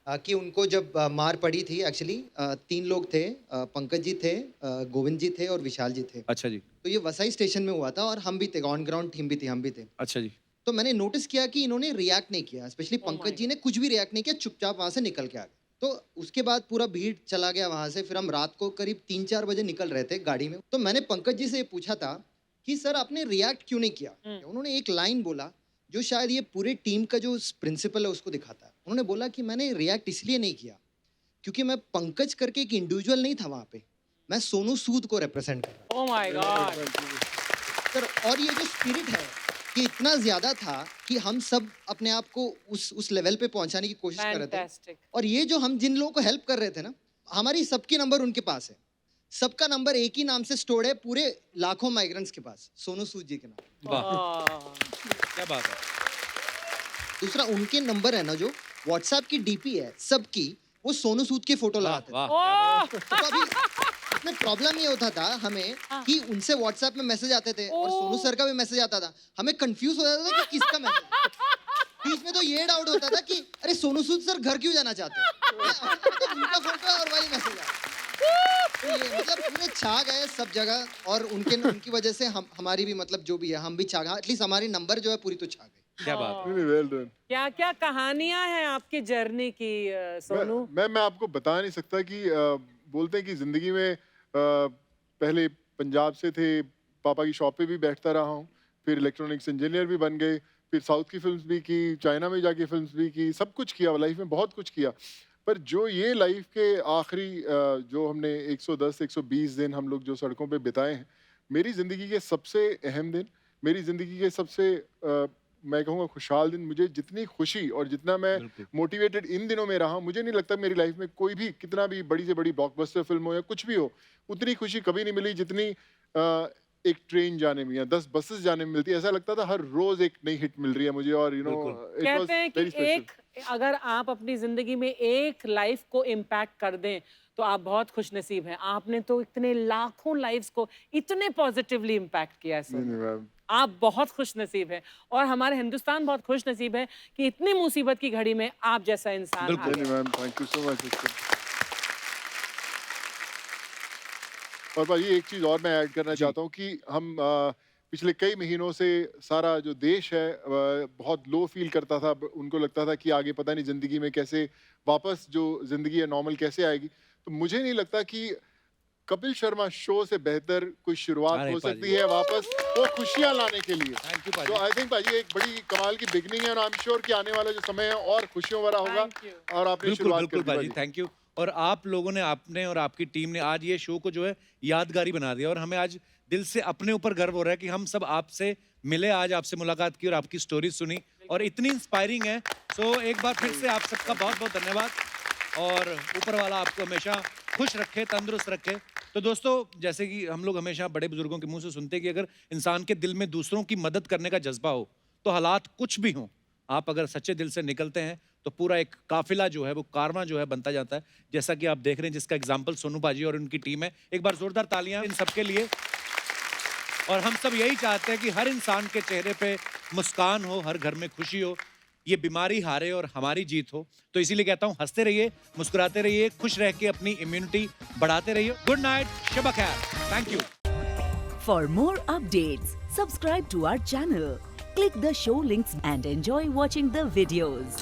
कि उनको जब मार पड़ी थी, एक्चुअली 3 लोग थे, पंकज जी थे, गोविंद जी थे और विशाल जी थे। अच्छा जी। तो ये वसई स्टेशन में हुआ था और हम भी थे, ऑन ग्राउंड टीम भी थी, हम भी थे। अच्छा जी। तो मैंने नोटिस किया कि इन्होंने रिएक्ट नहीं किया, स्पेशली पंकज जी ने कुछ भी रिएक्ट नहीं किया, चुपचाप वहाँ से निकल के आ गए। तो उसके बाद पूरा भीड़ चला गया वहाँ से, फिर हम रात को करीब 3-4 बजे निकल रहे थे गाड़ी में। तो मैंने पंकज जी से ये पूछा था कि सर आपने रिएक्ट क्यों नहीं किया? उन्होंने एक लाइन बोला जो शायद ये पूरे टीम का जो प्रिंसिपल है उसको दिखाता है। उन्होंने बोला कि मैंने रिएक्ट इसलिए नहीं किया क्योंकि मैं पंकज करके एक इंडिविजुअल नहीं था वहाँ पे, मैं सोनू सूद को रिप्रेजेंट कर रहा। ओह माय गॉड सर, और ये जो स्पिरिट है कि इतना ज्यादा था कि हम सब अपने आप को उस लेवल पे पहुंचाने की कोशिश कर रहे थे। और ये जो हम जिन लोगों को हेल्प कर रहे थे ना, हमारी सबकी नंबर उनके पास है, सबका नंबर एक ही नाम से स्टोर्ड है पूरे लाखों माइग्रेंट्स के पास, सोनू सूद जी के नाम। वाह क्या बात है। दूसरा, उनके नंबर है ना जो व्हाट्सएप की डीपी है सबकी, वो सोनू सूद के फोटो लगाते थे। तो अभी इसमें प्रॉब्लम ये होता था हमें कि उनसे व्हाट्सएप में मैसेज आते थे और सोनू सर का भी मैसेज आता था, हमें कंफ्यूज हो जाता था कि किसका मैसेज। बीच में तो ये डाउट होता था कि अरे सोनू सूद सर घर क्यों जाना चाहते हैं, तो उनका फोटो है और वही मैसेज आया। तो ये मतलब पूरे छा गए सब जगह, और उनकी वजह से हमारी भी मतलब जो भी है हम भी छा गए, एटलीस्ट हमारी नंबर जो है पूरी तो छा गई। क्या बात है। Well done. क्या क्या कहानियां हैं आपकी जर्नी की सोनू? मैं आपको बता नहीं सकता कि बोलते हैं कि जिंदगी में पहले पंजाब से थे, पापा की शॉप पे भी बैठता रहा हूँ, फिर इलेक्ट्रॉनिक्स इंजीनियर भी बन गए, फिर साउथ की फिल्म्स भी की, चाइना में जाके फिल्म्स भी की, सब कुछ किया लाइफ में, बहुत कुछ किया। पर जो ये लाइफ के आखिरी जो हमने 110-120 दिन हम लोग जो सड़कों पे बिताए हैं, मेरी ज़िंदगी के सबसे अहम दिन, मेरी ज़िंदगी के सबसे मैं कहूँगा खुशहाल दिन। मुझे जितनी खुशी और जितना मैं मोटिवेटेड इन दिनों में रहा, मुझे नहीं लगता मेरी लाइफ में कोई भी कितना भी बड़ी से बड़ी ब्लॉकबस्टर फिल्म हो या कुछ भी हो, उतनी खुशी कभी नहीं मिली जितनी एक ट्रेन जाने में या 10 बसेस जाने में मिलती है। ऐसा लगता था हर रोज एक नई हिट मिल रही है मुझे, और कहते हैं कि एक अगर आप अपनी जिंदगी में एक लाइफ को इम्पैक्ट कर दें तो आप बहुत खुशनसीब हैं। आपने तो इतने लाखों लाइव्स को इतने पॉजिटिवली इम्पैक्ट किया है सर, आप बहुत खुशनसीब हैं और हमारे हिंदुस्तान बहुत खुशनसीब है कि इतनी मुसीबत की घड़ी में आप जैसा इंसान आ गया। Thank you so much. और भाई एक चीज़ और मैं ऐड करना चाहता हूँ कि हम पिछले कई महीनों से सारा जो देश है बहुत लो फील करता था। उनको लगता था कि आगे पता नहीं ज़िंदगी में कैसे वापस जो ज़िंदगी है नॉर्मल कैसे आएगी। तो मुझे नहीं लगता कि कपिल शर्मा शो से बेहतर कोई शुरुआत हो सकती है वापस वो खुशियाँ लाने के लिए। तो आई थिंक भाई एक बड़ी कमाल की बिगनिंग है और आई एम श्योर कि आने वाला जो समय है और खुशियों भरा होगा। और आपने शुरुआत कर दी भाई, थैंक यू। और आप लोगों ने, आपने और आपकी टीम ने आज ये शो को जो है यादगारी बना दिया और हमें आज दिल से अपने ऊपर गर्व हो रहा है कि हम सब आपसे मिले, आज आपसे मुलाकात की और आपकी स्टोरी सुनी और इतनी इंस्पायरिंग है। सो एक बार फिर से आप सबका बहुत बहुत धन्यवाद और ऊपर वाला आपको हमेशा खुश रखे, तंदुरुस्त रखे। तो दोस्तों, जैसे कि हम लोग हमेशा बड़े बुजुर्गों के मुंह से सुनते हैं कि अगर इंसान के दिल में दूसरों की मदद करने का जज्बा हो तो हालात कुछ भी हों, आप अगर सच्चे दिल से निकलते हैं तो पूरा एक काफिला जो है वो कारवां जो है बनता जाता है। जैसा कि आप देख रहे हैं जिसका एग्जाम्पल सोनू बाजी और उनकी टीम है। एक बार जोरदार तालियां इन सबके लिए। और हम सब यही चाहते हैं कि हर इंसान के चेहरे पे मुस्कान हो, हर घर में खुशी हो, ये बीमारी हारे और हमारी जीत हो। तो इसीलिए कहता हूँ हंसते रहिए, मुस्कुराते रहिए, खुश रह के अपनी इम्यूनिटी बढ़ाते रहिए। गुड नाइट, शब खैर, thank you. For more updates, subscribe to our channel, click the show links and enjoy watching the videos.